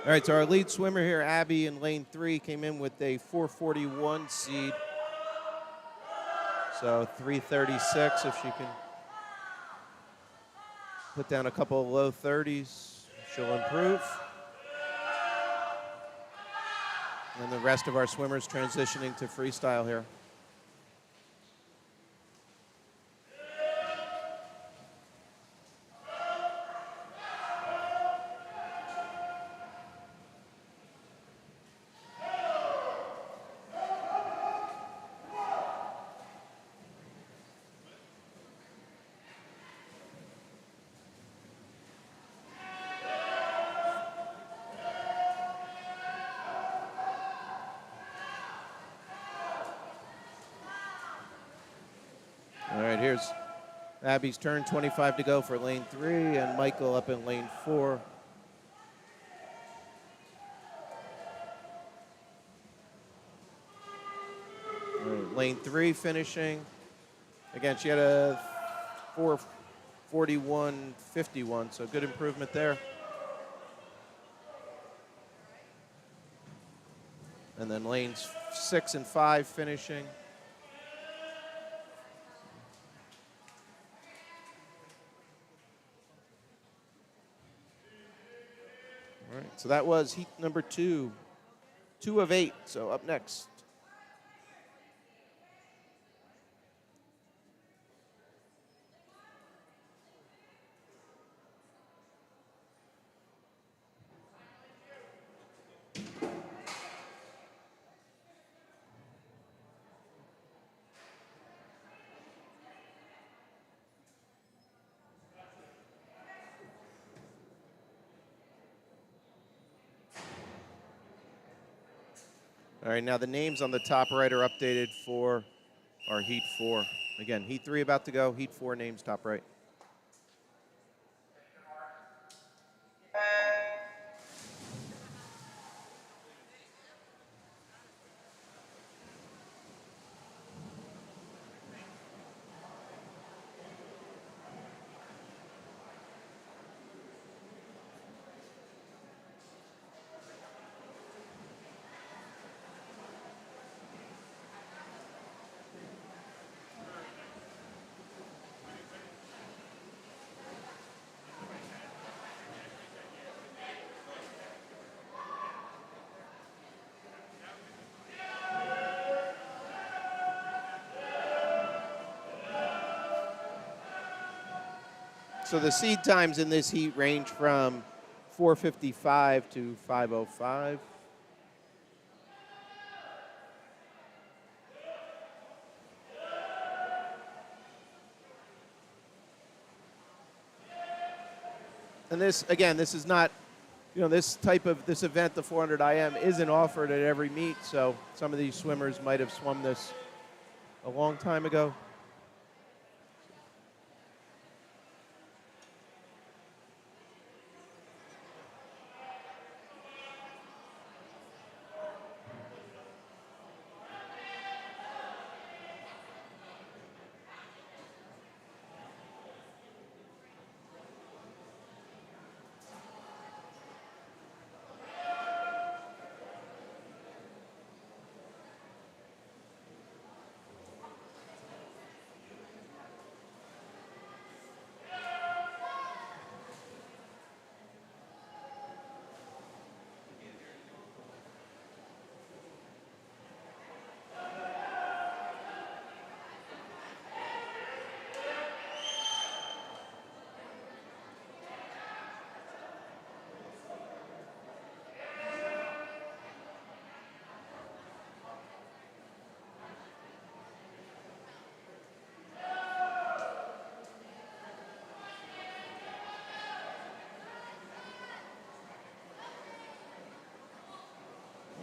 All right, so our lead swimmer here, Abby, in lane 3, came in with a 441 seed. So 336, if she can put down a couple of low 30s, she'll improve. And the rest of our swimmers transitioning to freestyle here. All right, here's Abby's turn, 25 to go for lane 3, and Michael up in lane 4. All right, lane 3 finishing. Again, she had a 441.51, so good improvement there. And then lanes 6 and 5 finishing. All right, so that was heat number 2, 2 of 8. So up next. All right, now the names on the top right are updated for our heat 4. Again, heat 3 about to go, heat 4 names top right. So the seed times in this heat range from 4:55 to 5:05. And this, again, this is not, this event, the 400 IM, isn't offered at every meet. So some of these swimmers might have swum this a long time ago.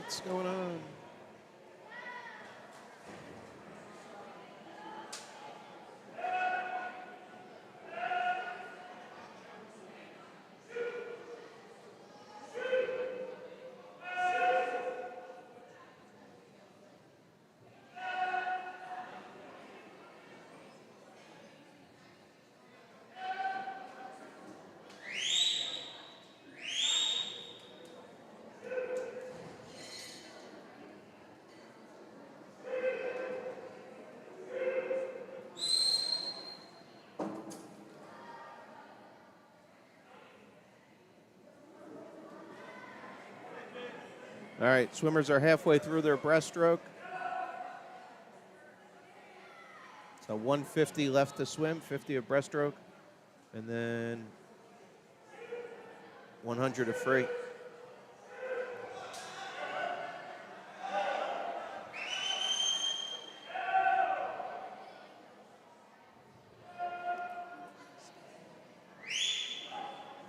What's going on? All right, swimmers are halfway through their breaststroke. So 150 left to swim, 50 of breaststroke, and then 100 of free.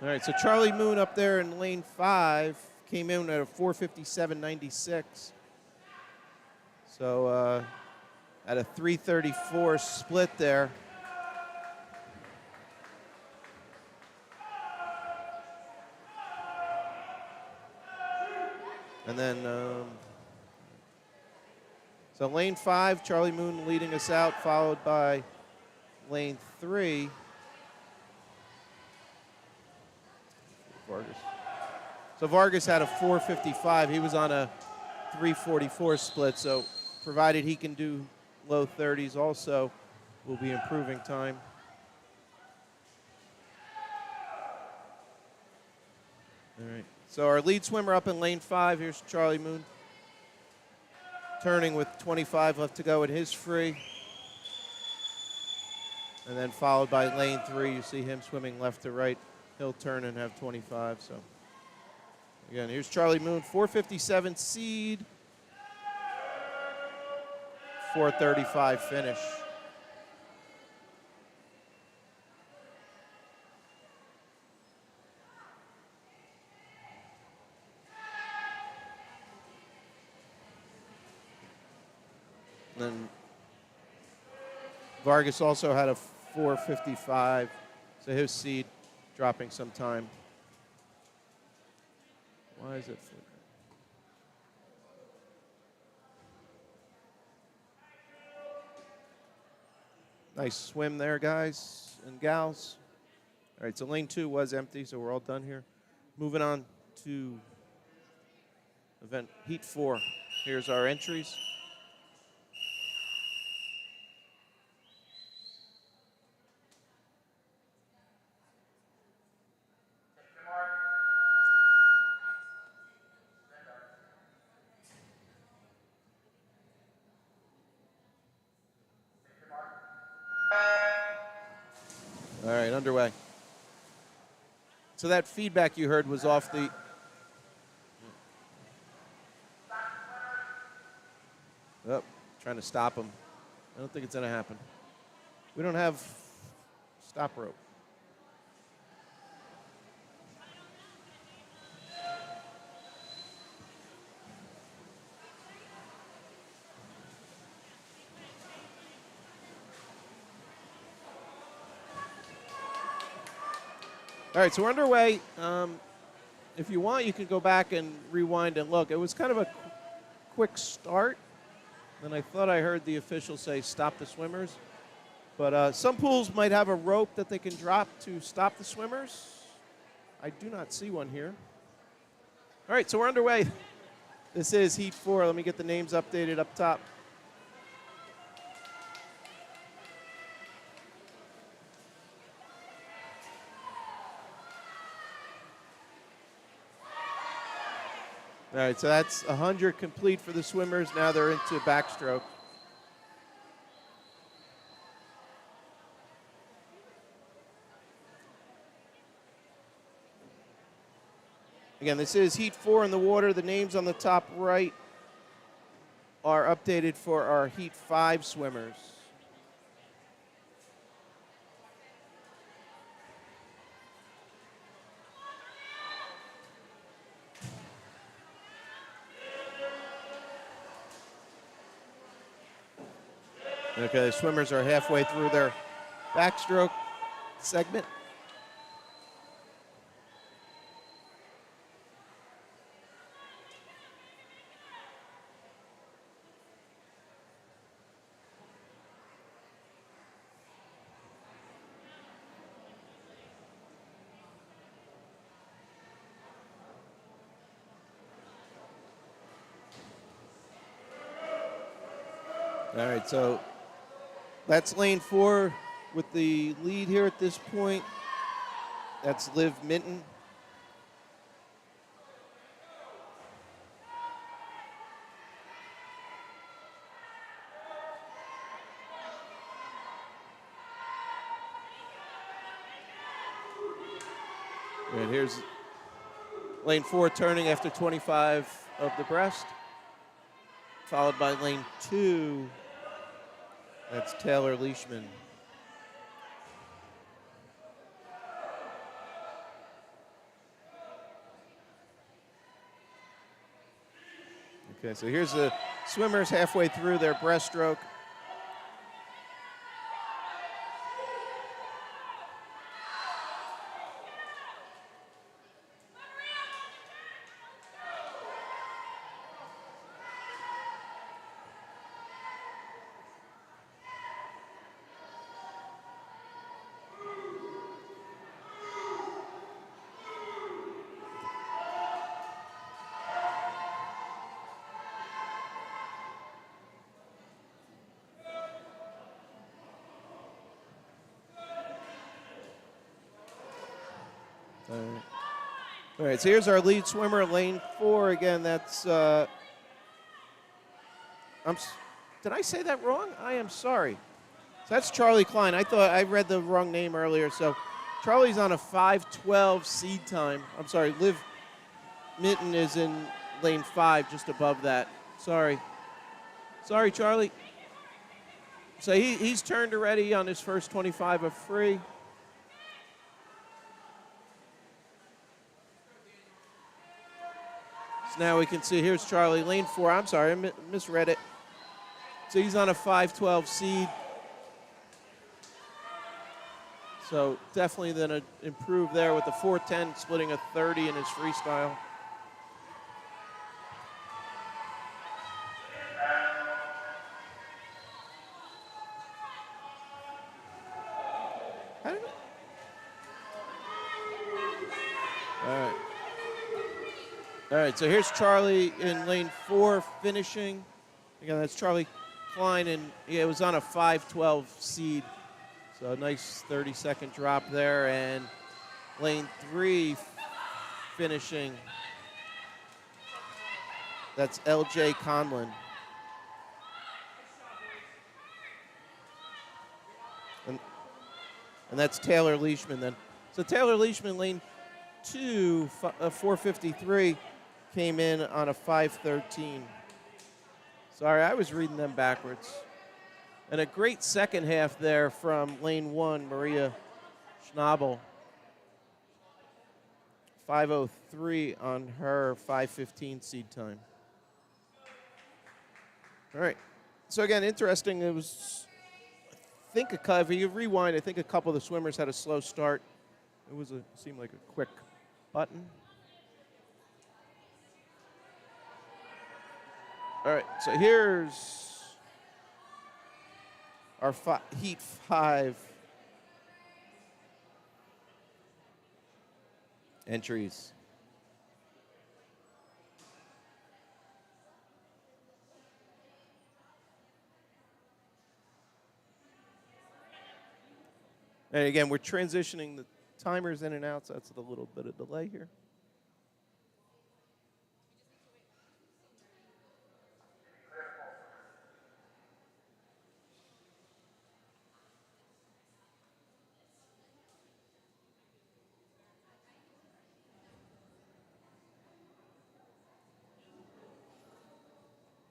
All right, so Charlie Moon up there in lane 5 came in at a 4:57.96. So at a 3:34 split there. And then, so lane 5, Charlie Moon leading us out, followed by lane 3. Vargas. So Vargas had a 4:55. He was on a 3:44 split. So provided he can do low 30s also, we'll be improving time. All right. So our lead swimmer up in lane 5. Here's Charlie Moon. Turning with 25 left to go in his free. And then followed by lane 3. You see him swimming left to right. He'll turn and have 25. So again, here's Charlie Moon, 4:57 seed, 4:35 finish. And then Vargas also had a 4:55, so his seed dropping some time. Why is it flickering? Nice swim there, guys and gals. All right, so lane 2 was empty, so we're all done here. Moving on to event heat 4. Here's our entries. All right, underway. So that feedback you heard was off the... Oh, trying to stop him. I don't think it's going to happen. We don't have stop rope. All right, so we're underway. If you want, you can go back and rewind and look. It was kind of a quick start. Then I thought I heard the official say stop the swimmers. But some pools might have a rope that they can drop to stop the swimmers. I do not see one here. All right, so we're underway. This is Heat 4. Let me get the names updated up top. All right, so that's 100 complete for the swimmers. Now they're into backstroke. Again, this is Heat 4 in the water. The names on the top right are updated for our Heat 5 swimmers. Okay, the swimmers are halfway through their backstroke segment. All right, so that's lane 4 with the lead here at this point. That's Liv Minton. And here's lane 4 turning after 25 of the breast, followed by lane 2. That's Taylor Leishman. Okay, so here's the swimmers halfway through their breaststroke. All right, so here's our lead swimmer, lane 4. Again, that's, did I say that wrong? I am sorry. So that's Charlie Klein. I thought I read the wrong name earlier. So Charlie's on a 5:12 seed time. I'm sorry, Liv Minton is in lane 5, just above that. Sorry, Charlie. So he's turned already on his first 25 of free. So now we can see, here's Charlie, lane 4. I'm sorry, I misread it. So he's on a 5:12 seed. So definitely going to improve there with the 4:10, splitting a 30 in his freestyle. All right, so here's Charlie in lane 4 finishing. Again, that's Charlie Klein, and it was on a 5:12 seed. So a nice 30-second drop there. And lane 3 finishing. That's LJ Conlon. And that's Taylor Leishman then. So Taylor Leishman, lane 2, 4:53. Came in on a 5:13. Sorry, I was reading them backwards. And a great second half there from lane 1, Maria Schnabel. 5:03 on her 5:15 seed time. All right. So again, interesting. It was, I think, if you rewind, I think a couple of the swimmers had a slow start. It seemed like a quick button. All right, so here's our Heat 5 entries. And again, we're transitioning the timers in and out, so that's a little bit of delay here.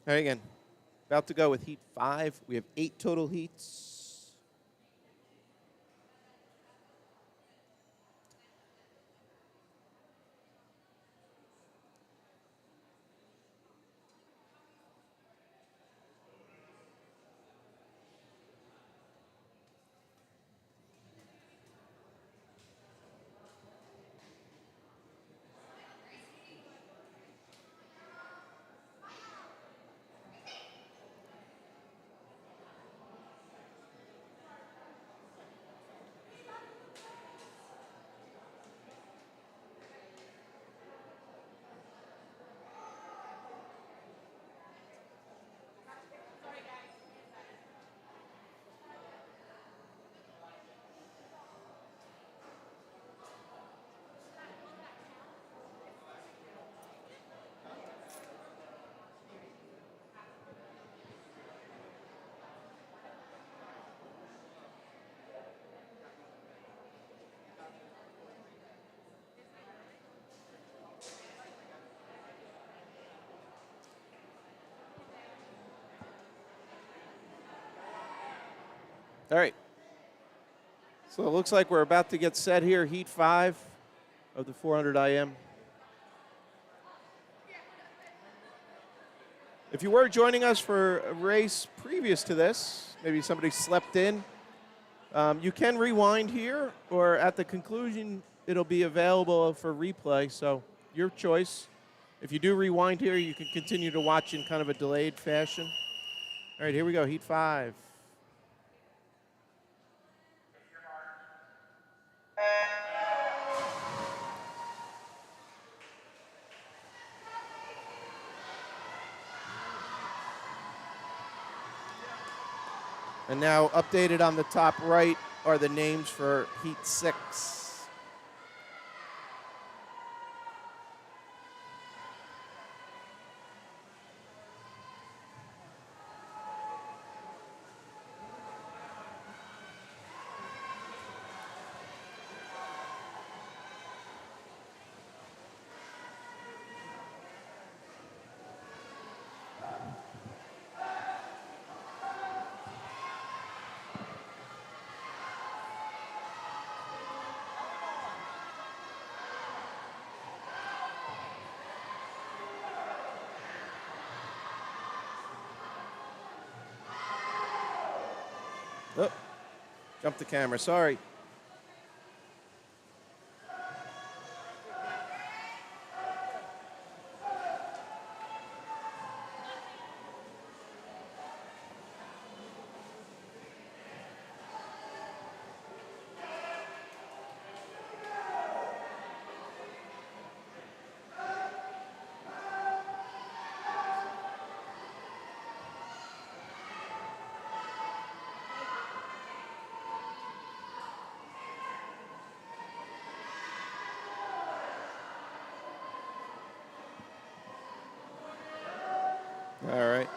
All right, again, about to go with Heat 5. We have 8 total heats. All right. So it looks like we're about to get set here, Heat 5 of the 400 IM. If you were joining us for a race previous to this, maybe somebody slept in, you can rewind here, or at the conclusion, it'll be available for replay, so your choice. If you do rewind here, you can continue to watch in kind of a delayed fashion. All right, here we go, Heat 5. And now updated on the top right are the names for Heat 6. Oh, jumped the camera, sorry. All right.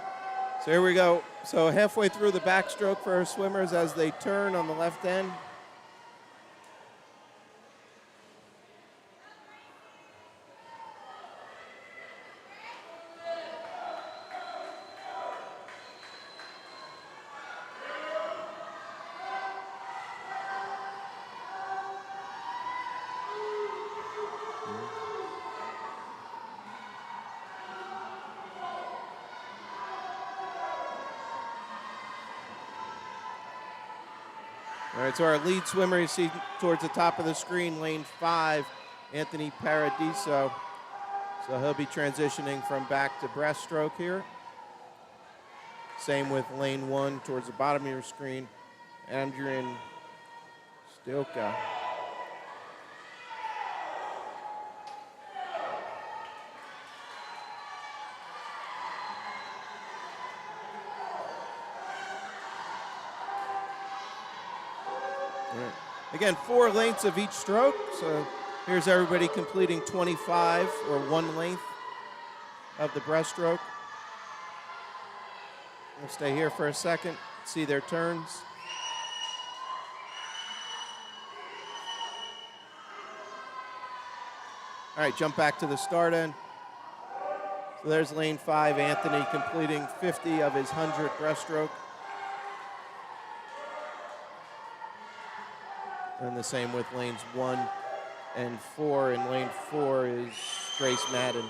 So here we go. So halfway through the backstroke for our swimmers as they turn on the left end. All right, so our lead swimmer you see towards the top of the screen, lane 5, Anthony Paradiso. So he'll be transitioning from back to breaststroke here. Same with lane 1 towards the bottom of your screen, Andrian Stilka. Again, 4 lengths of each stroke. So here's everybody completing 25 or 1 length of the breaststroke. We'll stay here for a second, see their turns. All right, jump back to the start end. So there's lane 5, Anthony completing 50 of his 100 breaststroke. And the same with lanes 1 and 4. And lane 4 is Grace Madden.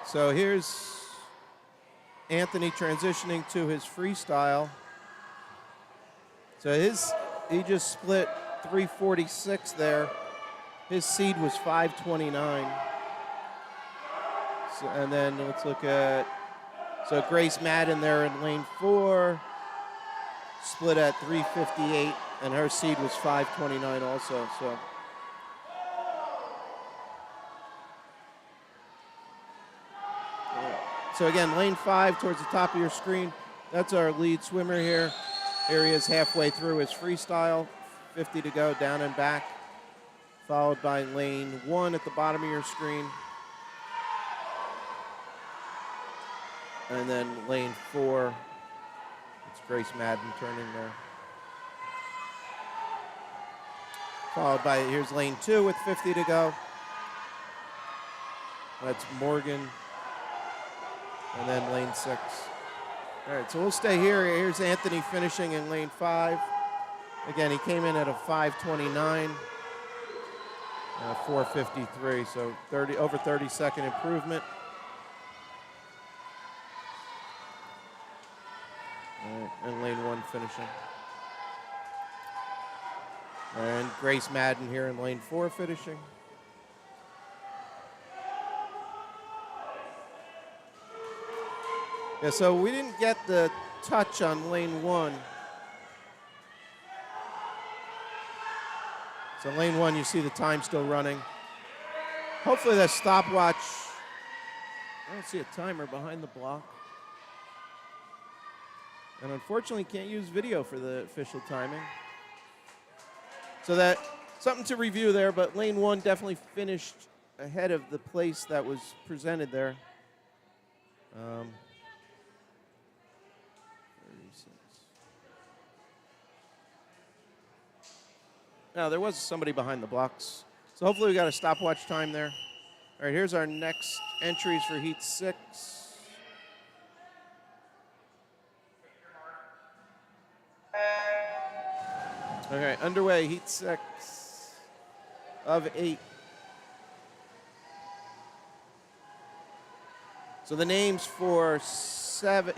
So here's Anthony transitioning to his freestyle. So he just split 346 there. His seed was 529. So, and then let's look at, so Grace Madden there in lane 4, split at 358, and her seed was 529 also. So again, lane 5 towards the top of your screen. That's our lead swimmer here. Here he is halfway through his freestyle. 50 to go, down and back. followed by lane 1 at the bottom of your screen. And then lane 4, it's Grace Madden turning there. Followed by, here's lane 2 with 50 to go. That's Morgan. And then lane 6. All right, so we'll stay here. Here's Anthony finishing in lane 5. Again, he came in at a 5:29, 4:53, so over 30-second improvement. All right, and lane 1 finishing. And Grace Madden here in lane 4 finishing. Yeah, so we didn't get the touch on lane 1. So lane 1, you see the time still running. Hopefully that stopwatch, I don't see a timer behind the block. And unfortunately can't use video for the official timing. So that, something to review there, but lane 1 definitely finished ahead of the place that was presented there. 36. Now, there was somebody behind the blocks. So hopefully we got a stopwatch time there. All right, here's our next entries for Heat 6. Okay, underway, Heat 6 of 8. So the names for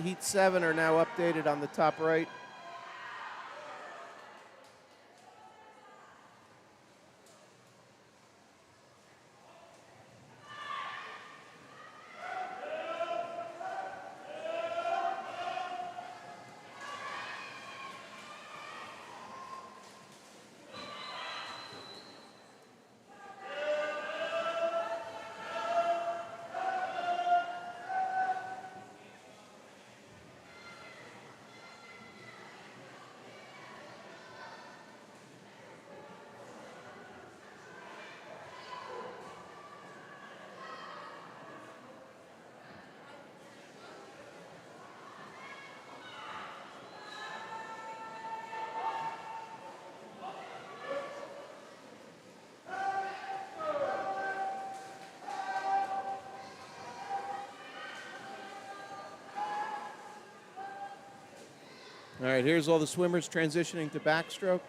Heat 7 are now updated on the top right. All right, here's all the swimmers transitioning to backstroke.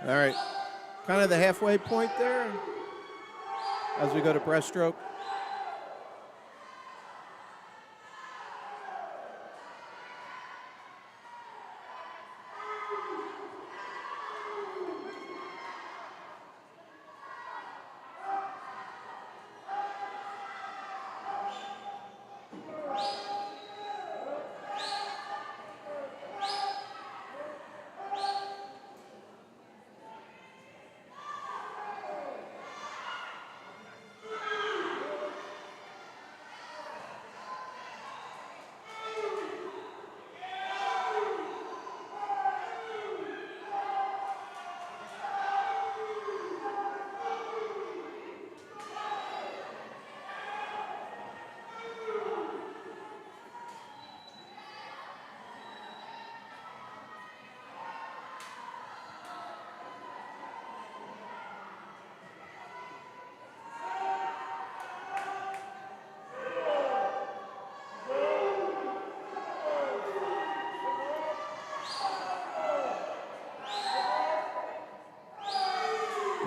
All right, kind of the halfway point there as we go to breaststroke.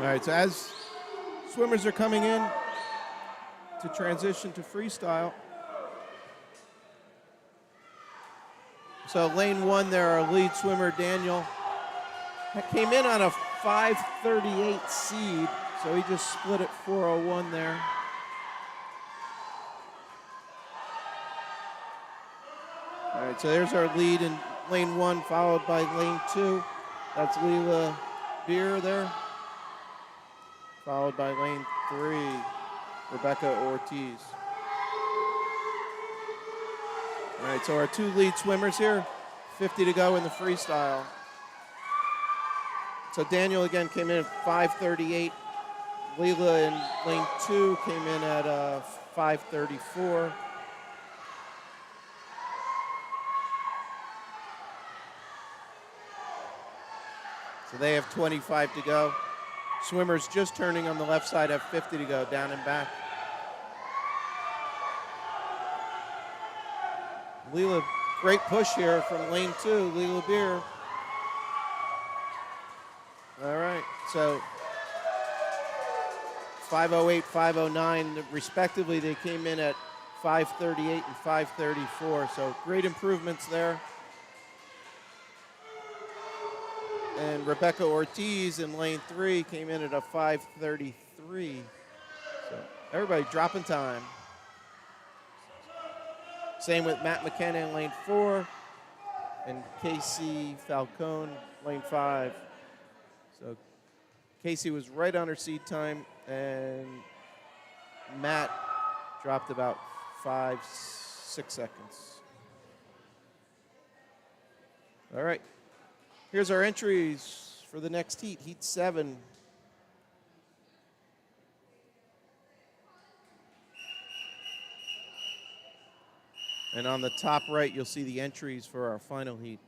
All right, so as swimmers are coming in to transition to freestyle. So lane 1 there, our lead swimmer, Daniel, came in on a 5:38 seed, so he just split at 4:01 there. All right, so there's our lead in lane 1, followed by lane 2. That's Leila Beer there. Followed by lane 3, Rebecca Ortiz. All right, so our 2 lead swimmers here, 50 to go in the freestyle. So Daniel again came in at 5:38. Leila in lane 2 came in at 5:34. So they have 25 to go. Swimmers just turning on the left side have 50 to go, down and back. Leila, great push here from lane 2, Leila Beer. All right, so 5:08, 5:09, respectively. They came in at 5:38 and 5:34, so great improvements there. And Rebecca Ortiz in lane 3 came in at a 5:33. So everybody dropping time. Same with Matt McKenna in lane 4 and Casey Falcone, lane 5. So Casey was right on her seed time, and Matt dropped about 5-6 seconds. All right. Here's our entries for the next heat, Heat 7. And on the top right, you'll see the entries for our final heat.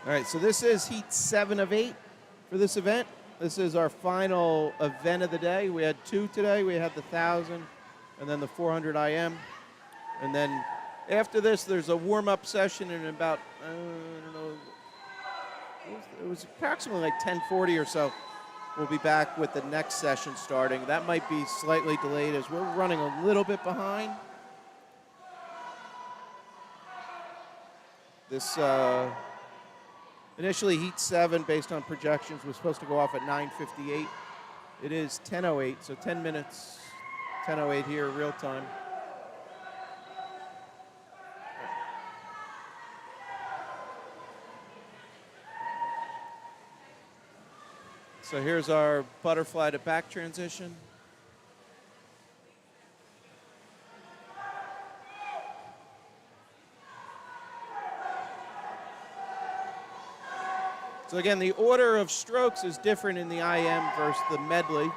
All right, so this is Heat 7 of 8 for this event. This is our final event of the day. We had 2 today. We had the 1,000 and then the 400 IM. And then after this, there's a warm-up session in about, I don't know, it was approximately like 10:40 or so. We'll be back with the next session starting. That might be slightly delayed as we're running a little bit behind. This initially Heat 7, based on projections, was supposed to go off at 9:58. It is 10:08, so 10 minutes, 10:08 here, real time. So here's our butterfly to back transition. So again, the order of strokes is different in the IM versus the medley.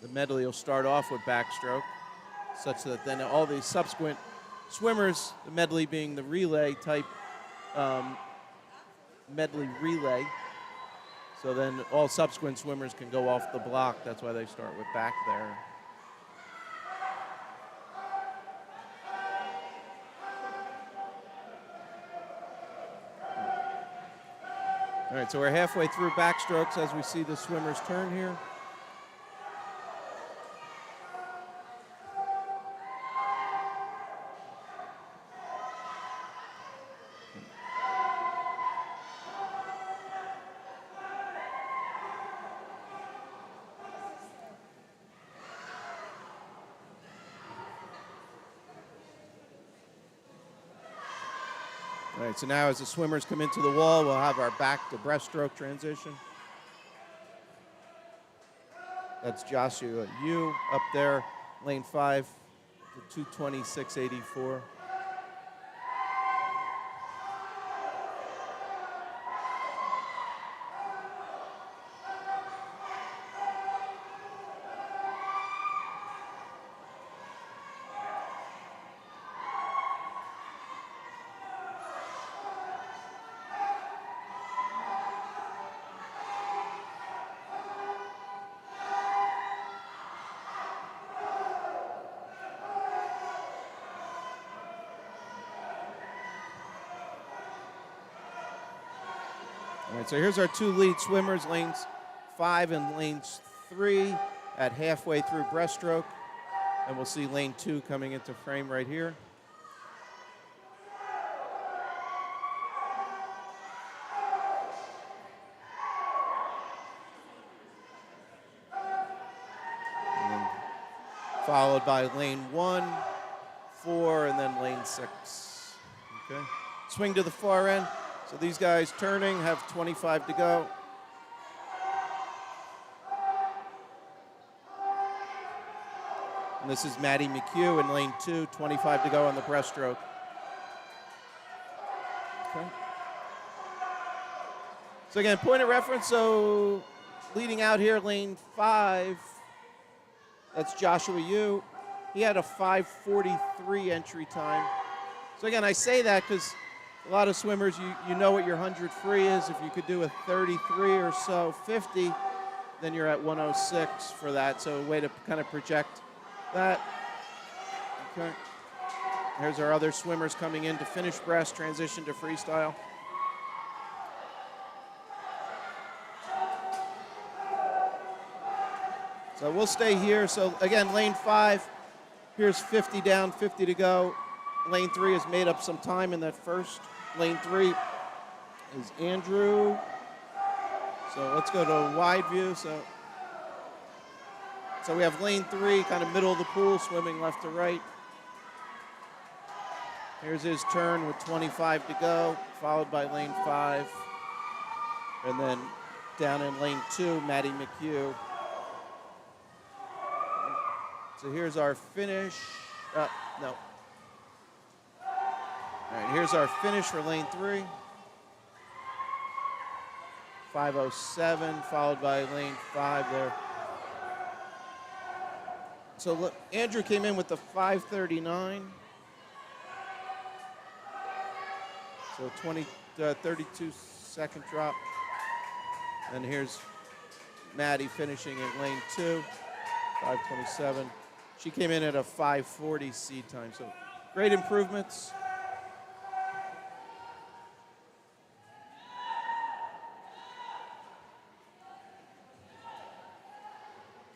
The medley will start off with backstroke, such that then all the subsequent swimmers, the medley being the relay type medley relay, so then all subsequent swimmers can go off the block. That's why they start with back there. All right, so we're halfway through backstrokes as we see the swimmers turn here. All right, so now as the swimmers come into the wall, we'll have our back to breaststroke transition. That's Joshua Yu up there, lane 5, to 2:26.84. right, so here's our 2 lead swimmers, lanes 5 and lanes 3 at halfway through breaststroke. And we'll see lane 2 coming into frame right here. And then followed by lane 1, 4, and then lane 6. Okay. Swing to the far end. So these guys turning have 25 to go. And this is Maddie McHugh in lane 2, 25 to go on the breaststroke. Okay. So again, point of reference, so leading out here, lane 5, that's Joshua Yu. He had a 5:43 entry time. So again, I say that because a lot of swimmers, you know what your 100 free is. If you could do a 33 or so, 50, then you're at 106 for that. So a way to kind of project that. Okay. Here's our other swimmers coming in to finish breast, transition to freestyle. So we'll stay here. So again, lane 5, here's 50 down, 50 to go. Lane 3 has made up some time in that first. Lane 3 is Andrew. So let's go to wide view. So we have lane 3, kind of middle of the pool, swimming left to right. Here's his turn with 25 to go, followed by lane 5. And then down in lane 2, Maddie McHugh. So here's our finish. No. All right, here's our finish for lane 3. 5:07, followed by lane 5 there. So look, Andrew came in with the 5:39. So 32-second drop. And here's Maddie finishing in lane 2, 5:27. She came in at a 5:40 seed time. So great improvements.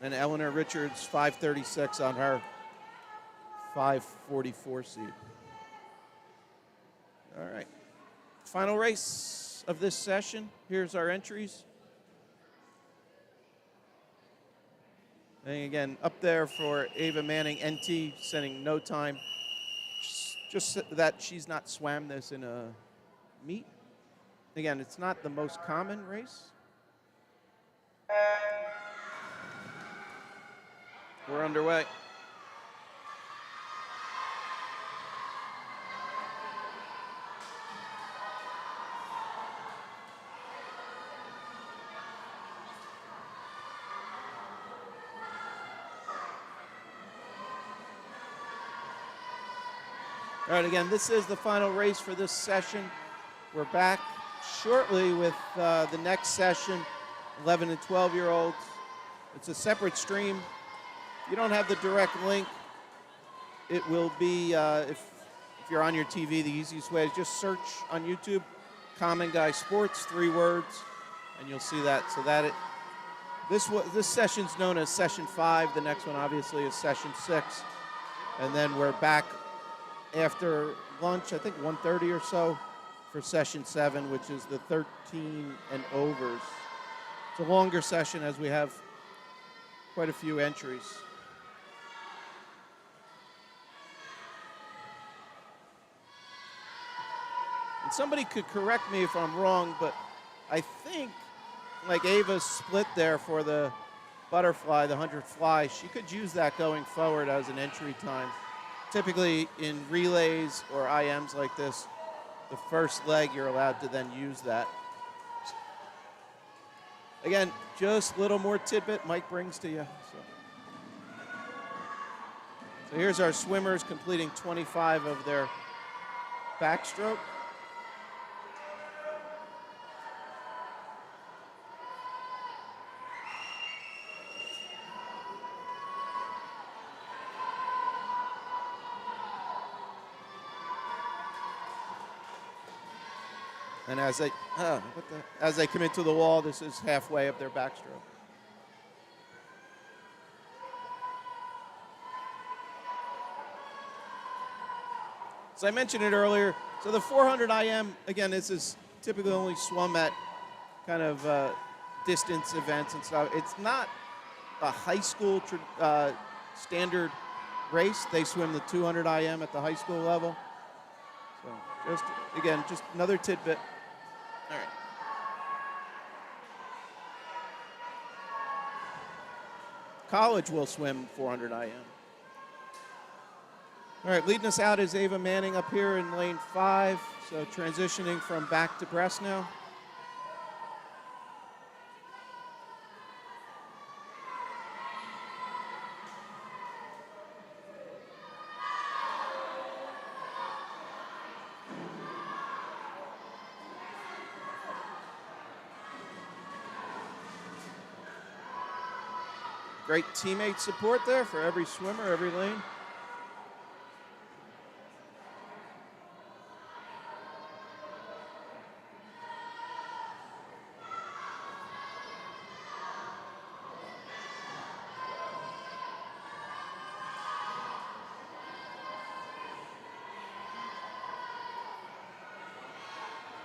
And Eleanor Richards, 5:36 on her 5:44 seed. All right. Final race of this session. Here's our entries. And again, up there for Ava Manning, NT, setting no time. Just that she's not swam this in a meet. Again, it's not the most common race. We're underway. All right, again, this is the final race for this session. We're back shortly with the next session, 11 and 12-year-olds. It's a separate stream. You don't have the direct link. It will be, if you're on your TV, the easiest way is just search on YouTube, Common Guy Sports, 3 words, and you'll see that. So that this session's known as Session 5. The next one, obviously, is Session 6. And then we're back after lunch, I think 1:30 or so, for Session 7, which is the 13 and overs. It's a longer session as we have quite a few entries. And somebody could correct me if I'm wrong, but I think, like Ava's split there for the butterfly, the 100 fly, she could use that going forward as an entry time. Typically in relays or IMs like this, the first leg you're allowed to then use that. Again, just a little more tidbit Mike brings to you. So here's our swimmers completing 25 of their backstroke. And as they come into the wall, this is halfway up their backstroke. So I mentioned it earlier. So the 400 IM, again, this is typically only swum at kind of distance events and stuff. It's not a high school standard race. They swim the 200 IM at the high school level. So just another tidbit. All right. College will swim 400 IM. All right, leading us out is Ava Manning up here in lane 5. So transitioning from back to breast now. Great teammate support there for every swimmer, every lane.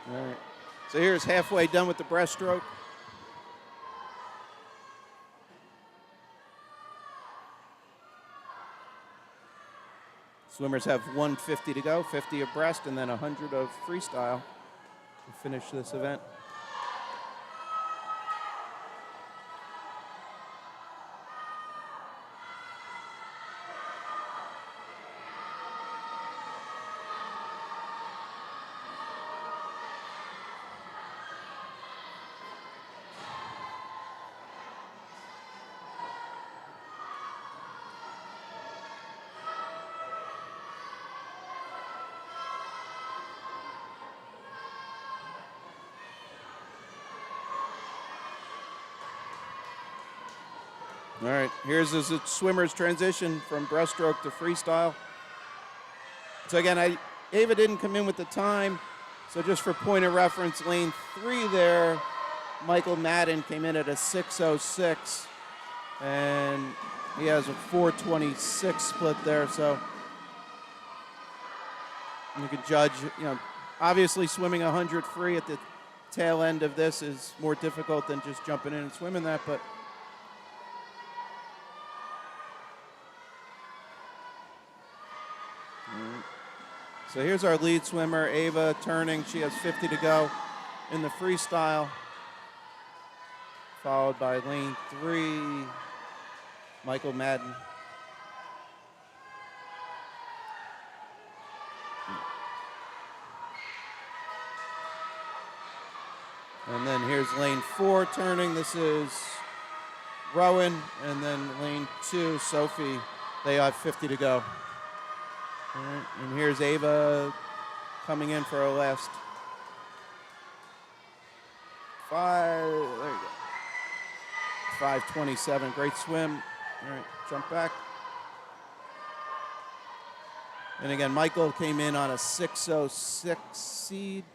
All right. So here's halfway done with the breaststroke. Swimmers have 150 to go, 50 of breast, and then 100 of freestyle to finish this event. All right, here's the swimmer's transition from breaststroke to freestyle. So again, Ava didn't come in with the time, so just for point of reference, lane 3 there, Michael Madden came in at a 6:06, and he has a 4:26 split there, so you can judge, obviously swimming 100 free at the tail end of this is more difficult than just jumping in and swimming that, but so here's our lead swimmer, Ava, turning. She has 50 to go in the freestyle, followed by lane 3, Michael Madden. And then here's lane 4 turning. This is Rowan, and then lane 2, Sophie. They have 50 to go. All right, and here's Ava coming in for her last 5. There you go. 5:27. Great swim. All right, jump back. And again, Michael came in on a 6:06 seed.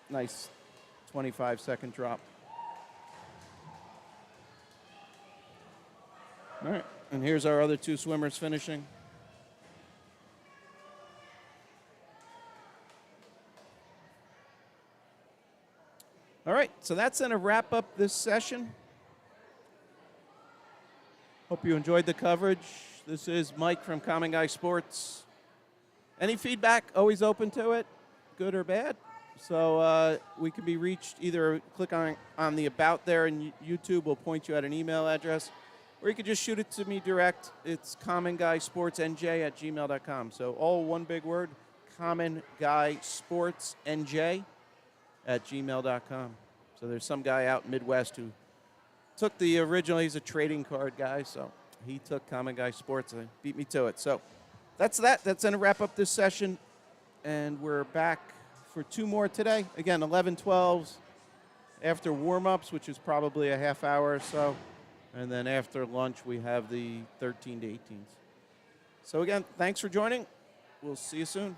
Nice 25-second drop. All right. And here's our other 2 swimmers finishing. All right, so that's going to wrap up this session. Hope you enjoyed the coverage. This is Mike from Common Guy Sports. Any feedback, always open to it, good or bad. So we can be reached, either click on the About there, and YouTube will point you at an email address. Or you could just shoot it to me direct. It's commonguysportsnj@gmail.com. So all one big word, commonguysportsnj@gmail.com. So there's some guy out in Midwest who took the original. He's a trading card guy, so he took Common Guy Sports and beat me to it. So that's that. That's going to wrap up this session. And we're back for 2 more today. Again, 11-12s after warm-ups, which is probably a half hour or so. And then after lunch, we have the 13 to 18s. So again, thanks for joining. We'll see you soon.